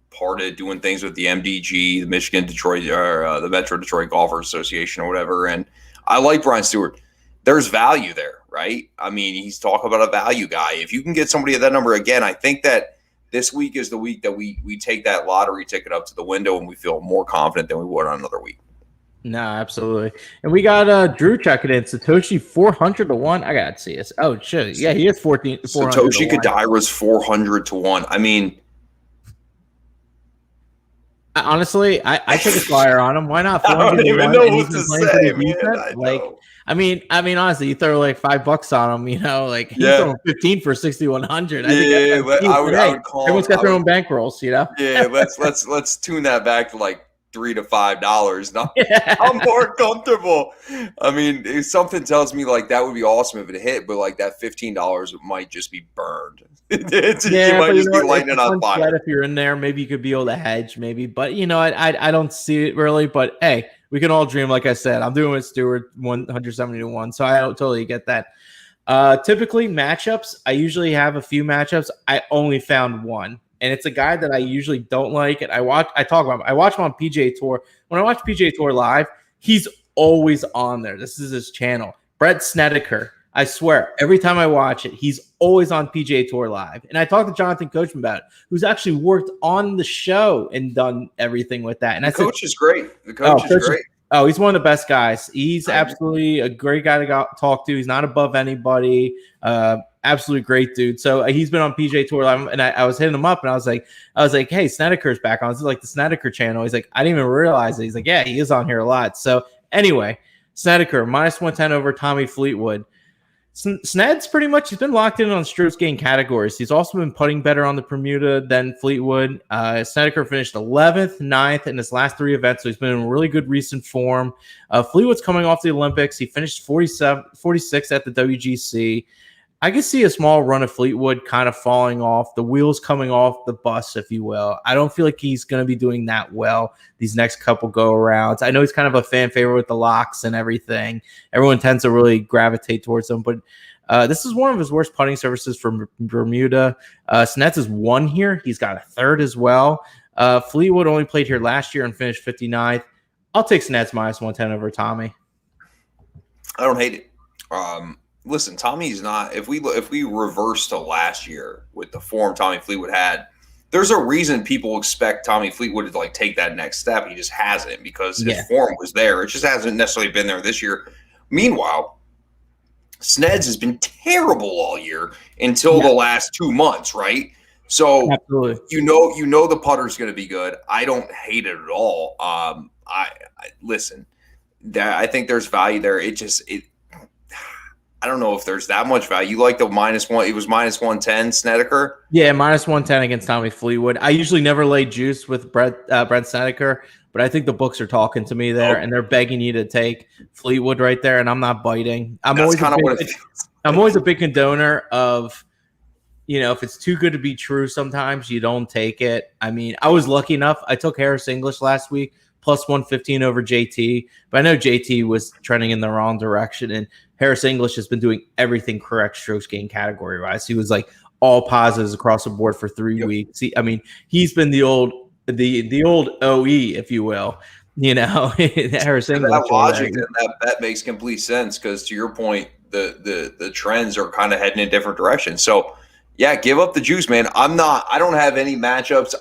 Part of doing things with the MDG, the Michigan Detroit, or the Metro Detroit Golfers Association, or whatever. And I like Brian Stewart. There's value there, right? I mean, he's talking about a value guy. If you can get somebody at that number again, I think that this week is the week that we take that lottery ticket up to the window and we feel more confident than we would on another week. No, absolutely. And we got Drew checking in. Satoshi 400 to 1. I gotta see this. Oh shit. Yeah, he is 400 Satoshi to 1. Kodaira's 400 to 1. I mean, Honestly, I took a flyer on him. Why not? I 400 don't to even 1, know and he's what been to playing say, pretty man. decent. Honestly, you throw like $5 on him, like he's throwing 15 for 6,100. I think but I would call everyone's got their own bankrolls, Yeah, let's tune that back to like $3 to $5. Now Yeah. I'm more comfortable. I mean, if something tells me like that would be awesome if it hit, but like that $15 might just be burned. You might just be lighting it on fire. If you're in there, maybe you could be able to hedge, maybe. But I don't see it really. But hey, we can all dream. Like I said, I'm doing with Stewart 170 to 1, so I don't totally get that. Typically matchups, I usually have a few matchups. I only found one, and it's a guy that I usually don't like. And I watch him on PGA Tour. When I watch PGA Tour live, he's always on there. This is his channel. Brett Snedeker. I swear, every time I watch it, he's always on PGA Tour live. And I talked to Jonathan Coachman about it, who's actually worked on the show and done everything with that. And the coach is great. The coach is great. Oh, he's one of the best guys. He's absolutely a great guy to talk to. He's not above anybody. Absolutely great dude. So he's been on PGA Tour Live, and I was hitting him up, and I was like, hey, Snedeker's back on. This is like the Snedeker channel. He's like, I didn't even realize it. He's like, yeah, he is on here a lot. So anyway, Snedeker minus 110 over Tommy Fleetwood. Sned's pretty much, he's been locked in on strokes gain categories. He's also been putting better on the Bermuda than Fleetwood. Snedeker finished 11th, 9th in his last 3 events, so he's been in really good recent form. Fleetwood's coming off the Olympics. He finished 46th at the WGC. I can see a small run of Fleetwood kind of falling off, the wheels coming off the bus, if you will. I don't feel like he's going to be doing that well these next couple go-arounds. I know he's kind of a fan favorite with the locks and everything. Everyone tends to really gravitate towards him, but this is one of his worst putting services from Bermuda. Sneds is 1 here. He's got a 3rd as well. Fleetwood only played here last year and finished 59th. I'll take Sneds minus 110 over Tommy. I don't hate it. Listen, Tommy's not. If we reverse to last year with the form Tommy Fleetwood had, there's a reason people expect Tommy Fleetwood to like take that next step. He just hasn't because his form was there. It just hasn't necessarily been there this year. Meanwhile, Sneds has been terrible all year until the last 2 months, right? So absolutely, you know the putter's going to be good. I don't hate it at all. I listen. I think there's value there. I don't know if there's that much value. You like the -1? It was -110, Snedeker. Yeah, -110 against Tommy Fleetwood. I usually never lay juice with Brent Snedeker, but I think the books are talking to me there, and they're begging you to take Fleetwood right there, and I'm not biting. I'm always a big condoner of, if it's too good to be true, sometimes you don't take it. I mean, I was lucky enough. I took Harris English last week, plus 115 over JT, but I know JT was trending in the wrong direction, and Harris English has been doing everything correct strokes gain category wise. He was like all positives across the board for 3 weeks. He's been the old OE, if you will. Harris English. That logic and that bet makes complete sense because to your point, the trends are kind of heading in different directions. So yeah, give up the juice, man. I don't have any matchups.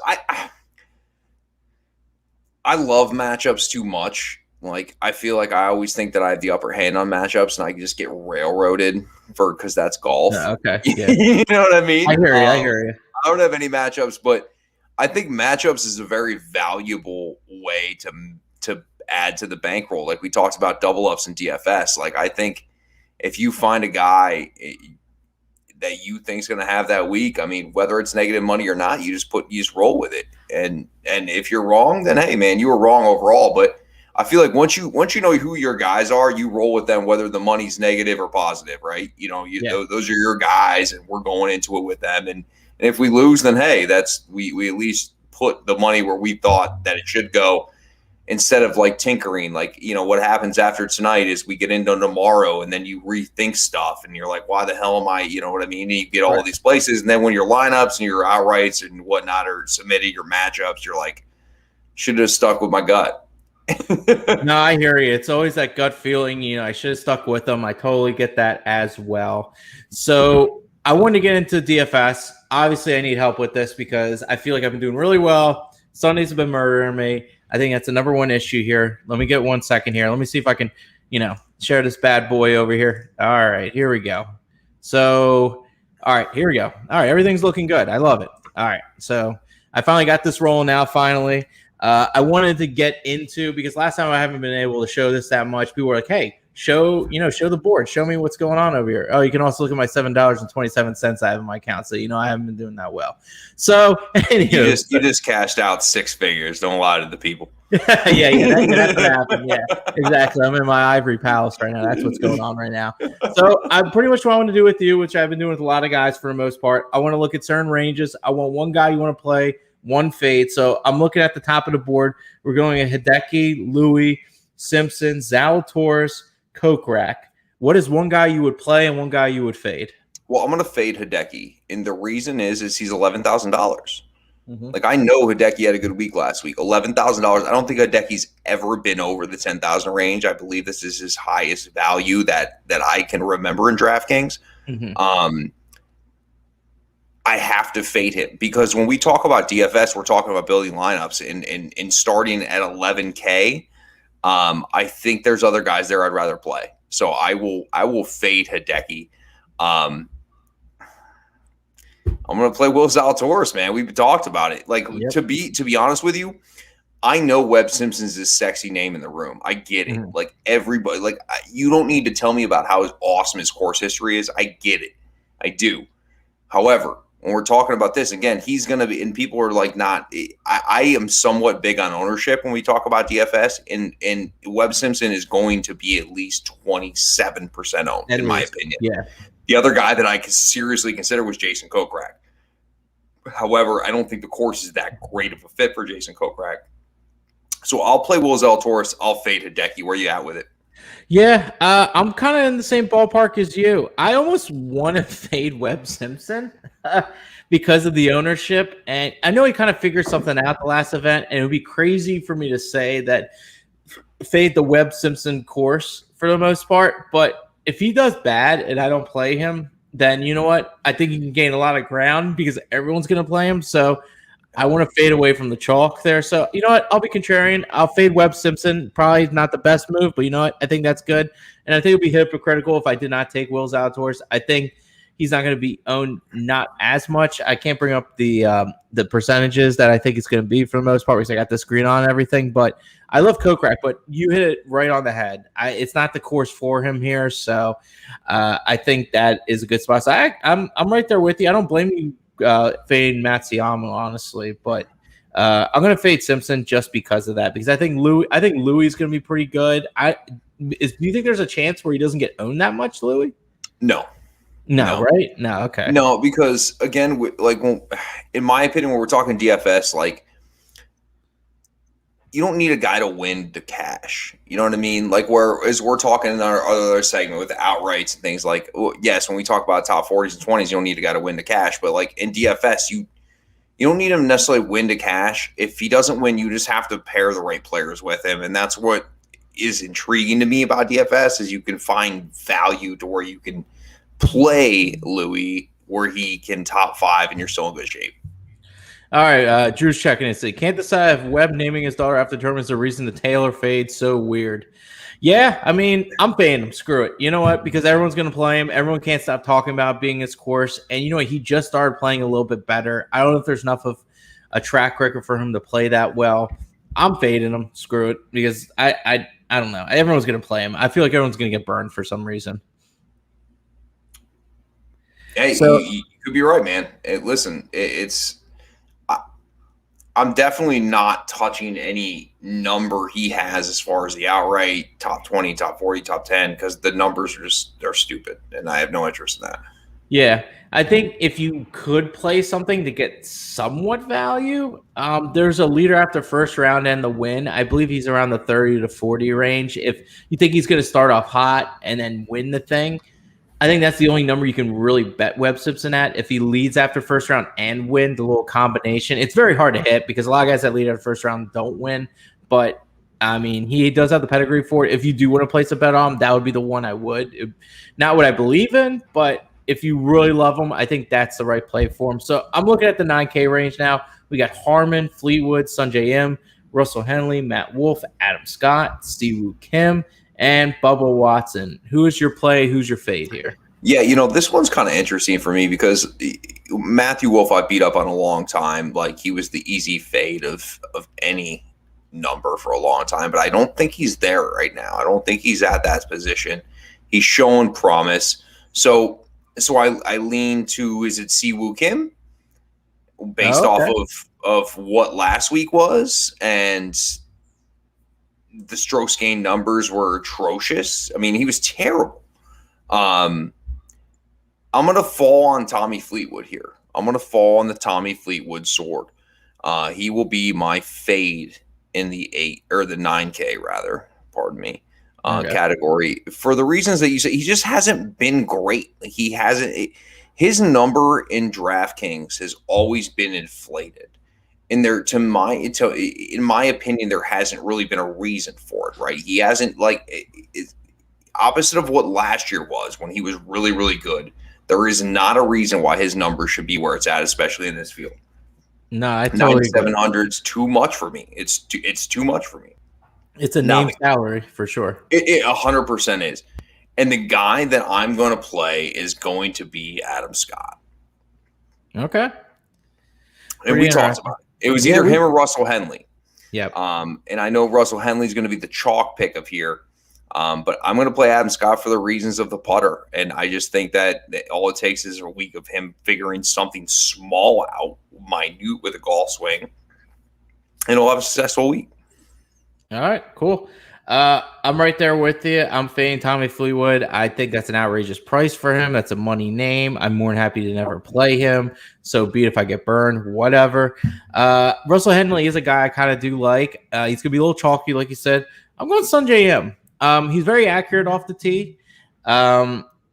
I love matchups too much. Like, I feel like I always think that I have the upper hand on matchups and I can just get railroaded because that's golf. Okay. Yeah. You know what I mean? I hear you. I don't have any matchups, but I think matchups is a very valuable way to add to the bankroll. Like we talked about double ups and DFS. Like, I think if you find a guy that you think is going to have that week, I mean, whether it's negative money or not, you just roll with it. And if you're wrong, then hey, man, you were wrong overall. But I feel like once you know who your guys are, you roll with them, whether the money's negative or positive, right? Those are your guys, and we're going into it with them. And if we lose, then hey, we at least put the money where we thought that it should go, instead of like tinkering. Like, what happens after tonight is we get into tomorrow, and then you rethink stuff, and you're like, why the hell am I? You know what I mean? And you get all these places, and then when your lineups and your outrights and whatnot are submitted, your matchups, you're like, should have stuck with my gut. No, I hear you. It's always that gut feeling, I should have stuck with them. I totally get that as well. So I wanted to get into DFS. Obviously, I need help with this because I feel like I've been doing really well. Sundays have been murdering me. I think that's the number one issue here. Let me get 1 second here. Let me see if I can, share this bad boy over here. All right, here we go. So, all right, here we go. All right, everything's looking good. I love it. All right, so I finally got this rolling now, finally. I wanted to get into, because last time I haven't been able to show this that much. People were like, hey, show the board. Show me what's going on over here. Oh, you can also look at my $7.27 I have in my account. So, I haven't been doing that well. So, you just cashed out 6 figures. Don't lie to the people. yeah, that's what happened. Yeah, exactly. I'm in my ivory palace right now. That's what's going on right now. So I pretty much what I want to do with you, which I've been doing with a lot of guys for the most part. I want to look at certain ranges. I want one guy you want to play, one fade. So I'm looking at the top of the board. We're going at Hideki, Louis, Simpson, Zalatoris, Kokrak. What is one guy you would play and one guy you would fade? Well, I'm going to fade Hideki, and the reason is he's $11,000. Mm-hmm. Like, I know Hideki had a good week last week. $11,000. I don't think Hideki's ever been over the 10,000 range. I believe this is his highest value that I can remember in DraftKings. Mm-hmm. I have to fade him because when we talk about DFS, we're talking about building lineups and starting at 11K. I think there's other guys there I'd rather play. So I will fade Hideki. I'm going to play Will Zalatoris, man. We've talked about it. Like, yep. to be honest with you, I know Webb Simpson's a sexy name in the room. I get it. Mm-hmm. Like, everybody, like, you don't need to tell me about how awesome his course history is. I get it. I do. However, when we're talking about this, again, he's going to be, and people are like, I am somewhat big on ownership when we talk about DFS, and Webb Simpson is going to be at least 27% owned, in my opinion. Yeah. The other guy that I could seriously consider was Jason Kokrak. However, I don't think the course is that great of a fit for Jason Kokrak. So I'll play Will Zalatoris. I'll fade Hideki. Where you at with it? Yeah, I'm kind of in the same ballpark as you. I almost want to fade Webb Simpson because of the ownership. And I know he kind of figured something out the last event, and it would be crazy for me to say that fade the Webb Simpson course for the most part. But if he does bad and I don't play him, then you know what? I think he can gain a lot of ground because everyone's going to play him. So I want to fade away from the chalk there. So you know what? I'll be contrarian. I'll fade Webb Simpson. Probably not the best move, but you know what? I think that's good. And I think it would be hypocritical if I did not take Will Zalatoris. I think he's not going to be owned not as much. I can't bring up the percentages that I think it's going to be for the most part because I got the screen on and everything. But I love Kokrak, but you hit it right on the head. It's not the course for him here, so I think that is a good spot. So I'm right there with you. I don't blame you fading Matsuyama, honestly, but I'm going to fade Simpson just because of that because I think Louis is going to be pretty good. Do you think there's a chance where he doesn't get owned that much, Louis? No, right? No, okay. No, because again, in my opinion, when we're talking DFS, like, you don't need a guy to win the cash. You know what I mean? Like, whereas we're talking in our other segment with the outrights and things like, well, yes, when we talk about top 40s and 20s, you don't need a guy to win the cash. But like in DFS, you don't need him necessarily win the cash. If he doesn't win, you just have to pair the right players with him. And that's what is intriguing to me about DFS is you can find value to where you can play Louis where he can top 5 and you're still in good shape. All right, Drew's checking in. Say, can't decide if Webb naming his daughter after the tournament is the reason the Taylor fade. So weird. Yeah, I mean, I'm fading him. Screw it. You know what? Because everyone's going to play him. Everyone can't stop talking about being his course. And you know what? He just started playing a little bit better. I don't know if there's enough of a track record for him to play that well. I'm fading him. Screw it. Because I don't know. Everyone's going to play him. I feel like everyone's going to get burned for some reason. Hey, so, you could be right, man. I'm definitely not touching any number he has as far as the outright top 20, top 40, top 10, because the numbers they're stupid, and I have no interest in that. Yeah, I think if you could play something to get somewhat value, there's a leader after first round and the win. I believe he's around the 30 to 40 range. If you think he's going to start off hot and then win the thing, I think that's the only number you can really bet Webb Simpson at. If he leads after first round and win, the little combination. It's very hard to hit because a lot of guys that lead after first round don't win. But, I mean, he does have the pedigree for it. If you do want to place a bet on him, that would be the one I would. Not what I believe in, but if you really love him, I think that's the right play for him. So I'm looking at the 9K range now. We got Harmon, Fleetwood, Sungjae Im, Russell Henley, Matt Wolff, Adam Scott, Siwoo Kim, and Bubba Watson. Who is your play? Who's your fade here? Yeah, this one's kind of interesting for me because Matthew Wolff I beat up on a long time. Like, he was the easy fade of any number for a long time, but I don't think he's there right now. I don't think he's at that position. He's showing promise. So I lean to, is it Siwoo Kim? Based off of what last week was, and the strokes gained numbers were atrocious. I mean, he was terrible. I'm going to fall on Tommy Fleetwood here. I'm going to fall on the Tommy Fleetwood sword. He will be my fade in the 9K rather, pardon me, category for the reasons that you say. He just hasn't been great. Like, he hasn't. His number in DraftKings has always been inflated. And in my opinion, there hasn't really been a reason for it, right? He hasn't, opposite of what last year was when he was really, really good. There is not a reason why his number should be where it's at, especially in this field. No, I totally 9,700's too much for me. It's too much for me. It's a name salary for sure. It 100% is. And the guy that I'm going to play is going to be Adam Scott. Okay. And we talked about it. It was either him or Russell Henley. Yep. And I know Russell Henley's going to be the chalk pick of here. But I'm going to play Adam Scott for the reasons of the putter. And I just think that all it takes is a week of him figuring something small out, minute with a golf swing, and he'll have a successful week. All right, cool. I'm right there with you. I'm fading Tommy Fleetwood. I think that's an outrageous price for him. That's a money name. I'm more than happy to never play him. So be it if I get burned, whatever. Russell Henley is a guy I kind of do like. He's going to be a little chalky, like you said. I'm going Sungjae Im. He's very accurate off the tee.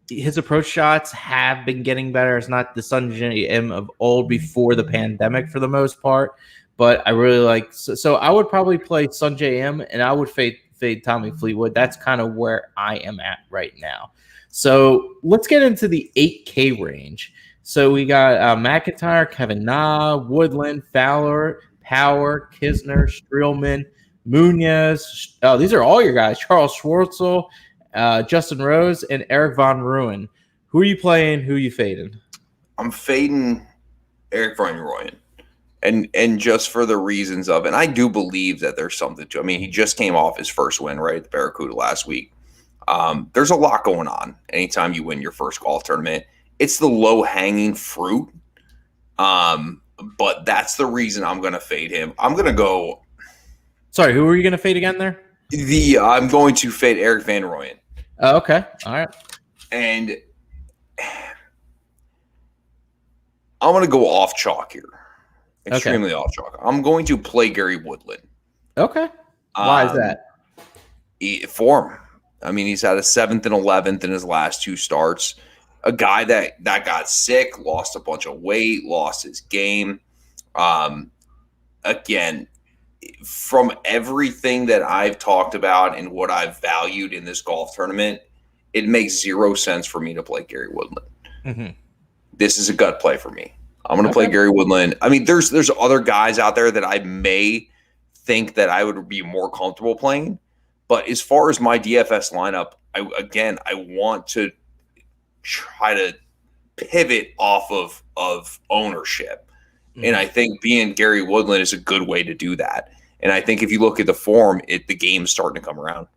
His approach shots have been getting better. It's not the Sungjae Im of old before the pandemic for the most part. But I really like – so I would probably play Sungjae Im, and I would fade Tommy Fleetwood. That's kind of where I am at right now. So let's get into the 8K range. So we got McIntyre, Kevin Na, Woodland, Fowler, Power, Kisner, Streelman, Munoz. Oh, these are all your guys. Charles Schwartzel, Justin Rose, and Eric Von Ruin. Who are you playing? Who are you fading? I'm fading Eric Von Ruin. And just for the reasons of, and I do believe that there's something to, I mean, he just came off his first win, right, at the Barracuda last week. There's a lot going on anytime you win your first golf tournament. It's the low-hanging fruit. But that's the reason I'm going to fade him. I'm going to go. Sorry, who are you going to fade again there? I'm going to fade Eric Van Rooyen. Oh, okay. All right. And I'm going to go off chalk here. Extremely off chalk. I'm going to play Gary Woodland. Okay. Why is that? Form. I mean, he's had a 7th and 11th in his last 2 starts. A guy that got sick, lost a bunch of weight, lost his game. Again, from everything that I've talked about and what I've valued in this golf tournament, it makes 0 sense for me to play Gary Woodland. Mm-hmm. This is a gut play for me. I'm going to play Gary Woodland. I mean, there's other guys out there that I may think that I would be more comfortable playing. But as far as my DFS lineup, I want to try to pivot off of ownership. Mm-hmm. And I think being Gary Woodland is a good way to do that. And I think if you look at the form, the game's starting to come around.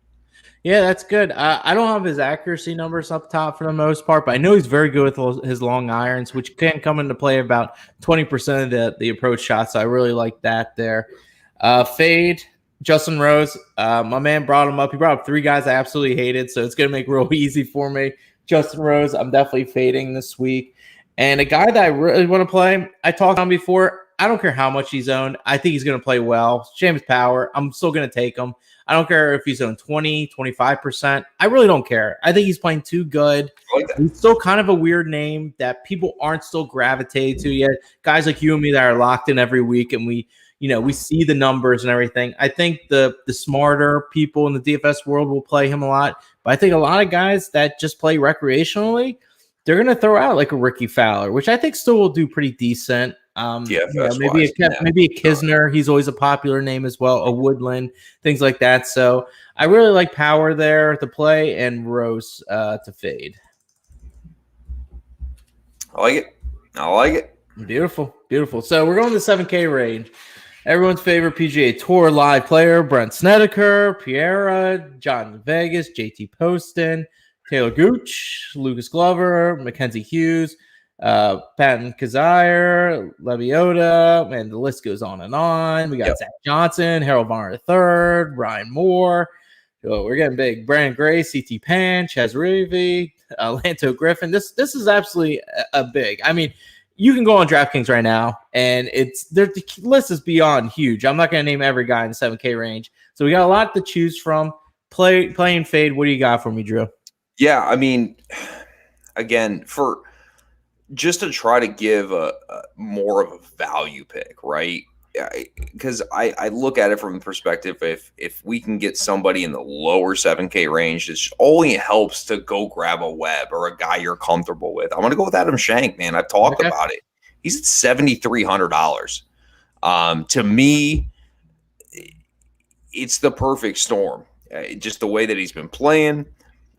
Yeah, that's good. I don't have his accuracy numbers up top for the most part, but I know he's very good with his long irons, which can come into play about 20% of the approach shots. So I really like that there. Fade, Justin Rose. My man brought him up. He brought up 3 guys I absolutely hated, so it's going to make it real easy for me. Justin Rose, I'm definitely fading this week. And a guy that I really want to play, I talked on before. I don't care how much he's owned. I think he's going to play well. James Power, I'm still going to take him. I don't care if he's owned 20, 25%. I really don't care. I think he's playing too good. He's still kind of a weird name that people aren't still gravitated to yet. Guys like you and me that are locked in every week, and we see the numbers and everything. I think the smarter people in the DFS world will play him a lot. But I think a lot of guys that just play recreationally, they're going to throw out like a Ricky Fowler, which I think still will do pretty decent. DFS maybe wise, maybe a Kisner. He's always a popular name as well. A Woodland, things like that. So I really like Power there to play and Rose to fade. I like it. Beautiful, beautiful. So we're going to the 7K range. Everyone's favorite PGA Tour live player: Brent Snedeker, Piera, John Vegas, JT Poston, Taylor Gooch, Lucas Glover, Mackenzie Hughes, Patton Kazire, Leviota, and the list goes on and on. We got Zach Johnson, Harold Varner III, Ryan Moore. Oh, we're getting big. Brandon Gray, CT Pan, Chaz Reavy, Lanto Griffin. This is absolutely a big. I mean, you can go on DraftKings right now, and the list is beyond huge. I'm not going to name every guy in the 7K range. So we got a lot to choose from. Play and fade. What do you got for me, Drew? Yeah, I mean, again, for just to try to give a more of a value pick, right? Because I look at it from the perspective, if we can get somebody in the lower 7K range, it only helps to go grab a Webb or a guy you're comfortable with. I'm going to go with Adam Schenk, man. I've talked about it. He's at $7,300. To me, it's the perfect storm. Just the way that he's been playing.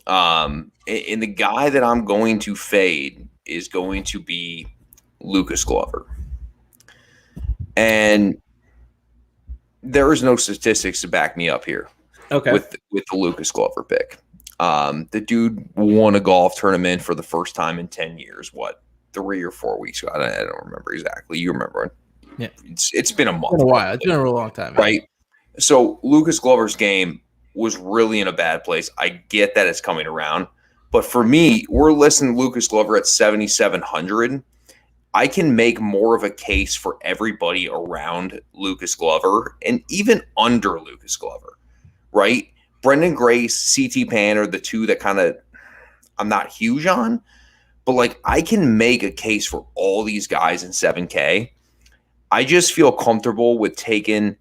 And the guy that I'm going to fade is going to be Lucas Glover. And there is no statistics to back me up here. Okay. With the Lucas Glover pick. The dude won a golf tournament for the first time in 10 years. What, 3 or 4 weeks ago? I don't remember exactly. You remember? Yeah. It's been a month. It's been a while. It's been a real long time. Right? Yeah. So Lucas Glover's game was really in a bad place. I get that it's coming around. But for me, we're listing Lucas Glover at 7,700. I can make more of a case for everybody around Lucas Glover and even under Lucas Glover, right? Brendan Grace, CT Pan are the two that kind of I'm not huge on, but like I can make a case for all these guys in 7K. I just feel comfortable with taking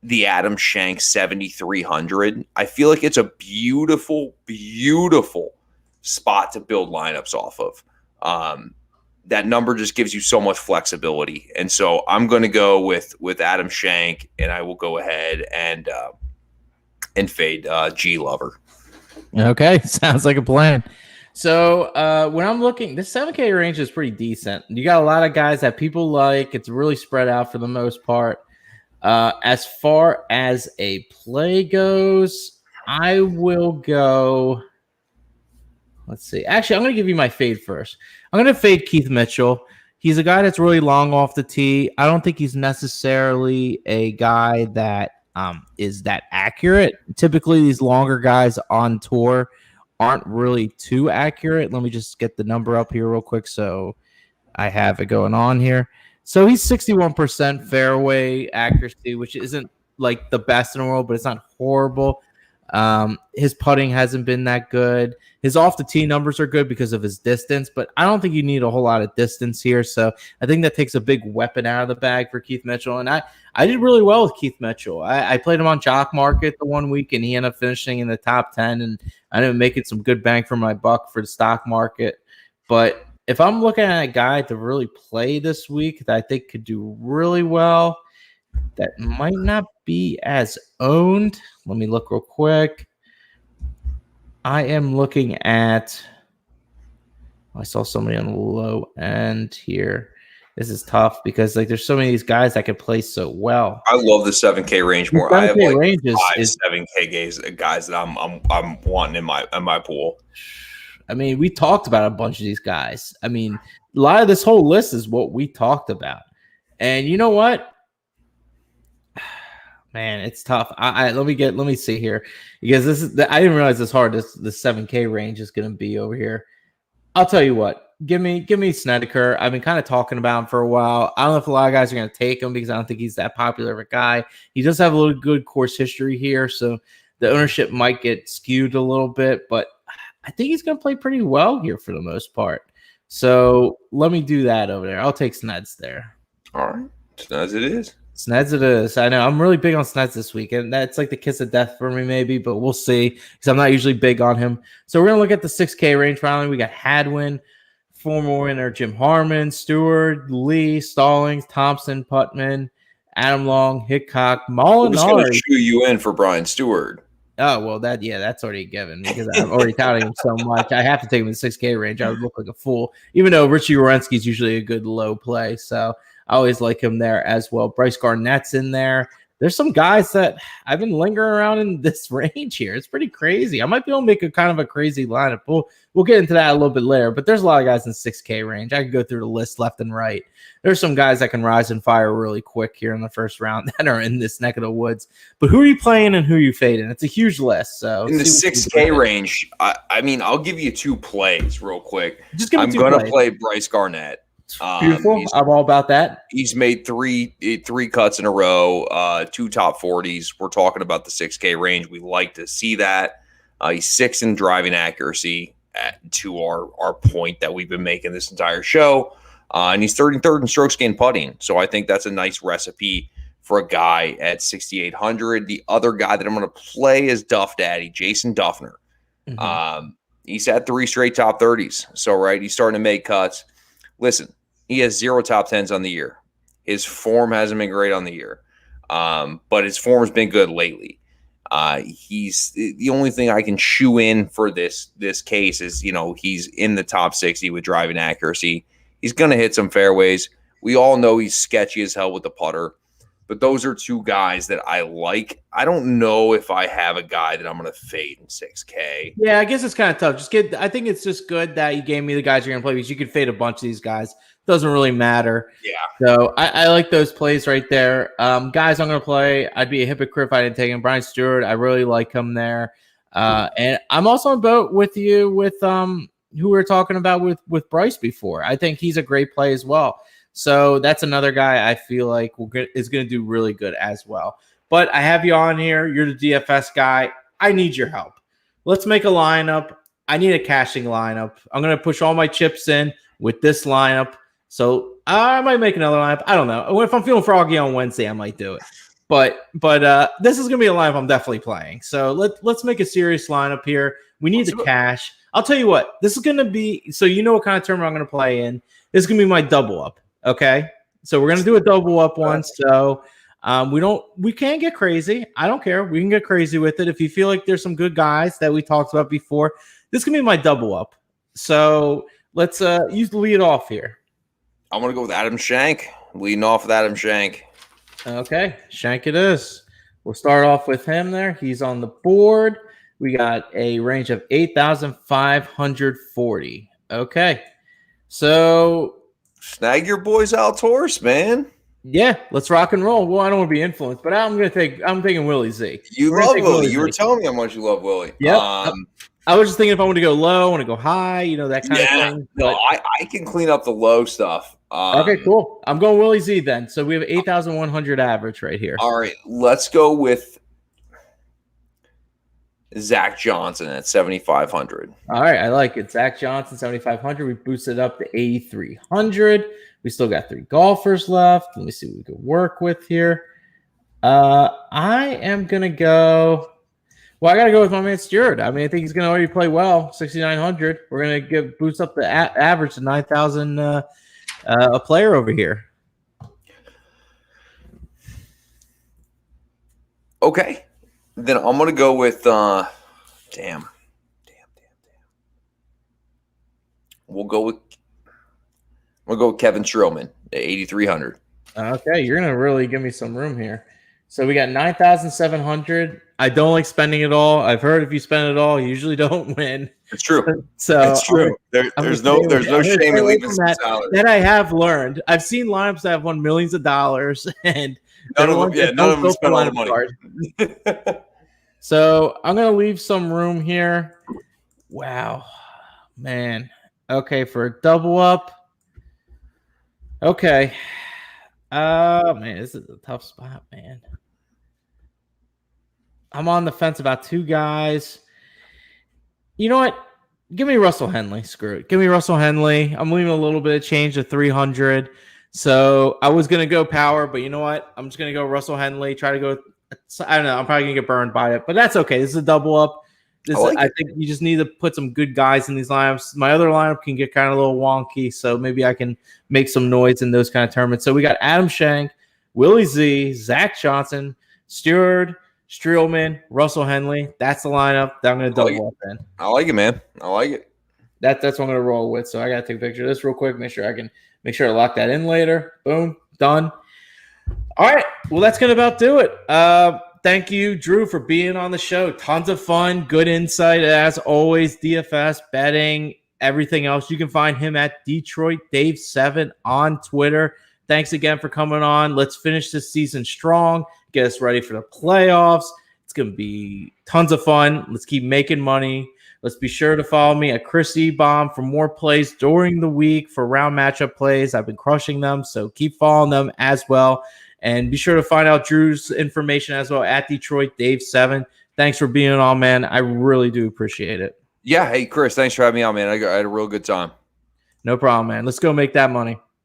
the Adam Schenk 7,300. I feel like it's a beautiful, beautiful spot to build lineups off of. That number just gives you so much flexibility. And so I'm going to go with Adam Schenk, and I will go ahead and fade G Lover. Okay. Sounds like a plan. So when I'm looking, the 7K range is pretty decent. You got a lot of guys that people like. It's really spread out for the most part. As far as a play goes, I will go. Let's see. Actually, I'm going to give you my fade first. I'm going to fade Keith Mitchell. He's a guy that's really long off the tee. I don't think he's necessarily a guy that is that accurate. Typically, these longer guys on tour aren't really too accurate. Let me just get the number up here real quick so I have it going on here. So he's 61% fairway accuracy, which isn't like the best in the world, but it's not horrible. His putting hasn't been that good. His off the tee numbers are good because of his distance, but I don't think you need a whole lot of distance here. So I think that takes a big weapon out of the bag for Keith Mitchell. And I did really well with Keith Mitchell. I played him on Jock Market the 1 week, and he ended up finishing in the top 10. And I ended up making some good bang for my buck for the stock market. But if I'm looking at a guy to really play this week that I think could do really well, that might not be as owned. Let me look real quick. I am looking at. I saw somebody on the low end here. This is tough because like there's so many of these guys that can play so well. I love the 7K range more. I have like 7K guys that I'm wanting in my pool. I mean, we talked about a bunch of these guys. I mean, a lot of this whole list is what we talked about. And you know what? Man, it's tough. Let me see here because this is I didn't realize this hard. The 7K range is going to be over here. I'll tell you what. Give me Snedeker. I've been kind of talking about him for a while. I don't know if a lot of guys are going to take him because I don't think he's that popular of a guy. He does have a little good course history here, so the ownership might get skewed a little bit, but I think he's going to play pretty well here for the most part. So let me do that over there. I'll take Sneds there. All right. Sneds it is. Sneds it is. I know. I'm really big on Sneds this week, and that's like the kiss of death for me maybe, but we'll see because I'm not usually big on him. So we're going to look at the 6K range finally. We got Hadwin former winner Jim Harmon, Stewart, Lee, Stallings, Thompson, Putman, Adam Long, Hickok, Who's going to Molinari. chew you in for Brian Stewart? Oh, well, that's already a given because I'm already touting him so much. I have to take him in the 6K range. I would look like a fool, even though Richie Wierenski's usually a good low play. So I always like him there as well. Bryce Garnett's in there. There's some guys that I've been lingering around in this range here. It's pretty crazy. I might be able to make a kind of a crazy lineup. We'll get into that a little bit later, but there's a lot of guys in 6K range. I could go through the list left and right. There's some guys that can rise and fire really quick here in the first round that are in this neck of the woods. But who are you playing and who are you fading? It's a huge list. So in the 6K range, I mean, I'll give you 2 plays real quick. I'm going to play Bryce Garnett. Beautiful. I'm all about that. He's made three cuts in a row, 2 top 40s. We're talking about the 6K range. We like to see that. He's 6th in driving accuracy to our point that we've been making this entire show. And he's 33rd in strokes gained putting. So I think that's a nice recipe for a guy at 6,800. The other guy that I'm going to play is Duff Daddy, Jason Duffner. Mm-hmm. He's had 3 straight top 30s. So, right, he's starting to make cuts. Listen, he has 0 top 10s on the year. His form hasn't been great on the year, but his form has been good lately. He's the only thing I can shoe in for this case is, he's in the top 60 with driving accuracy. He's going to hit some fairways. We all know he's sketchy as hell with the putter, but those are 2 guys that I like. I don't know if I have a guy that I'm going to fade in 6K. Yeah, I guess it's kind of tough. I think it's just good that you gave me the guys you're going to play because you could fade a bunch of these guys. Doesn't really matter. Yeah. So I like those plays right there. Guys I'm going to play, I'd be a hypocrite if I didn't take him. Brian Stewart, I really like him there. And I'm also on boat with you with who we were talking about with Bryce before. I think he's a great play as well. So that's another guy I feel like is going to do really good as well. But I have you on here. You're the DFS guy. I need your help. Let's make a lineup. I need a cashing lineup. I'm going to push all my chips in with this lineup. So I might make another lineup. I don't know. If I'm feeling froggy on Wednesday, I might do it. But this is going to be a lineup I'm definitely playing. So let's make a serious lineup here. We need the cash. I'll tell you what. This is going to be – so you know what kind of tournament I'm going to play in. This is going to be my double up. Okay, so we're gonna do a double up one. So we can't get crazy. I don't care. We can get crazy with it. If you feel like there's some good guys that we talked about before, this can be my double up. So let's use the lead off here. I'm gonna go with Adam Shank. Leading off with Adam Shank. Okay, Shank it is. We'll start off with him there. He's on the board. We got a range of 8,540. Okay, so. Snag your boys out Taurus, man. Yeah, let's rock and roll. Well, I don't want to be influenced, but I'm taking Willie Z. You love Willie. You were telling me how much you love Willie. Yeah. I was just thinking if I want to go low, I want to go high, that kind of thing. No, I can clean up the low stuff. Okay, cool. I'm going Willie Z then. So we have 8,100 average right here. All right, let's go with Zach Johnson at 7,500. All right, I like it. Zach Johnson, 7,500. We boosted up to 8,300. We still got 3 golfers left. Let me see what we can work with here. I am going to go – well, I got to go with my man Stewart. I mean, I think he's going to already play well, 6,900. We're going to boost up the average to 9,000 a player over here. Okay. Then I'm going to go with damn. We'll go with Kevin Streelman at 8,300. Okay, you're going to really give me some room here. So we got 9,700. I don't like spending it all. I've heard if you spend it all, you usually don't win. It's true. So it's true. There's no shame in leaving some salary. That I have learned. I've seen lineups that have won millions of dollars, and none of them spend all the money. So I'm going to leave some room here. Wow, man. Okay, for a double up. Okay. Man, this is a tough spot, man. I'm on the fence about 2 guys. You know what? Give me Russell Henley. Screw it. Give me Russell Henley. I'm leaving a little bit of change to 300. So I was going to go power, but you know what? I'm just going to go Russell Henley. Try to go. I don't know. I'm probably going to get burned by it, but that's okay. This is a double up. I think you just need to put some good guys in these lineups. My other lineup can get kind of a little wonky, so maybe I can make some noise in those kind of tournaments. So we got Adam Schenk, Willie Z, Zach Johnson, Stewart, Streelman, Russell Henley. That's the lineup that I'm going to double up in. I like it, man. I like it. That's what I'm going to roll with. So I got to take a picture of this real quick. Make sure I lock that in later. Boom, done. All right. Well, that's going to about do it. Thank you, Drew, for being on the show. Tons of fun, good insight as always. DFS, betting, everything else. You can find him at Detroit Dave 7 on Twitter. Thanks again for coming on. Let's finish this season strong. Get us ready for the playoffs. It's going to be tons of fun. Let's keep making money. Let's be sure to follow me at Chris E-Bomb for more plays during the week for round matchup plays. I've been crushing them, so keep following them as well. And be sure to find out Drew's information as well at Detroit Dave 7. Thanks for being on, man. I really do appreciate it. Yeah. Hey, Chris, thanks for having me on, man. I had a real good time. No problem, man. Let's go make that money.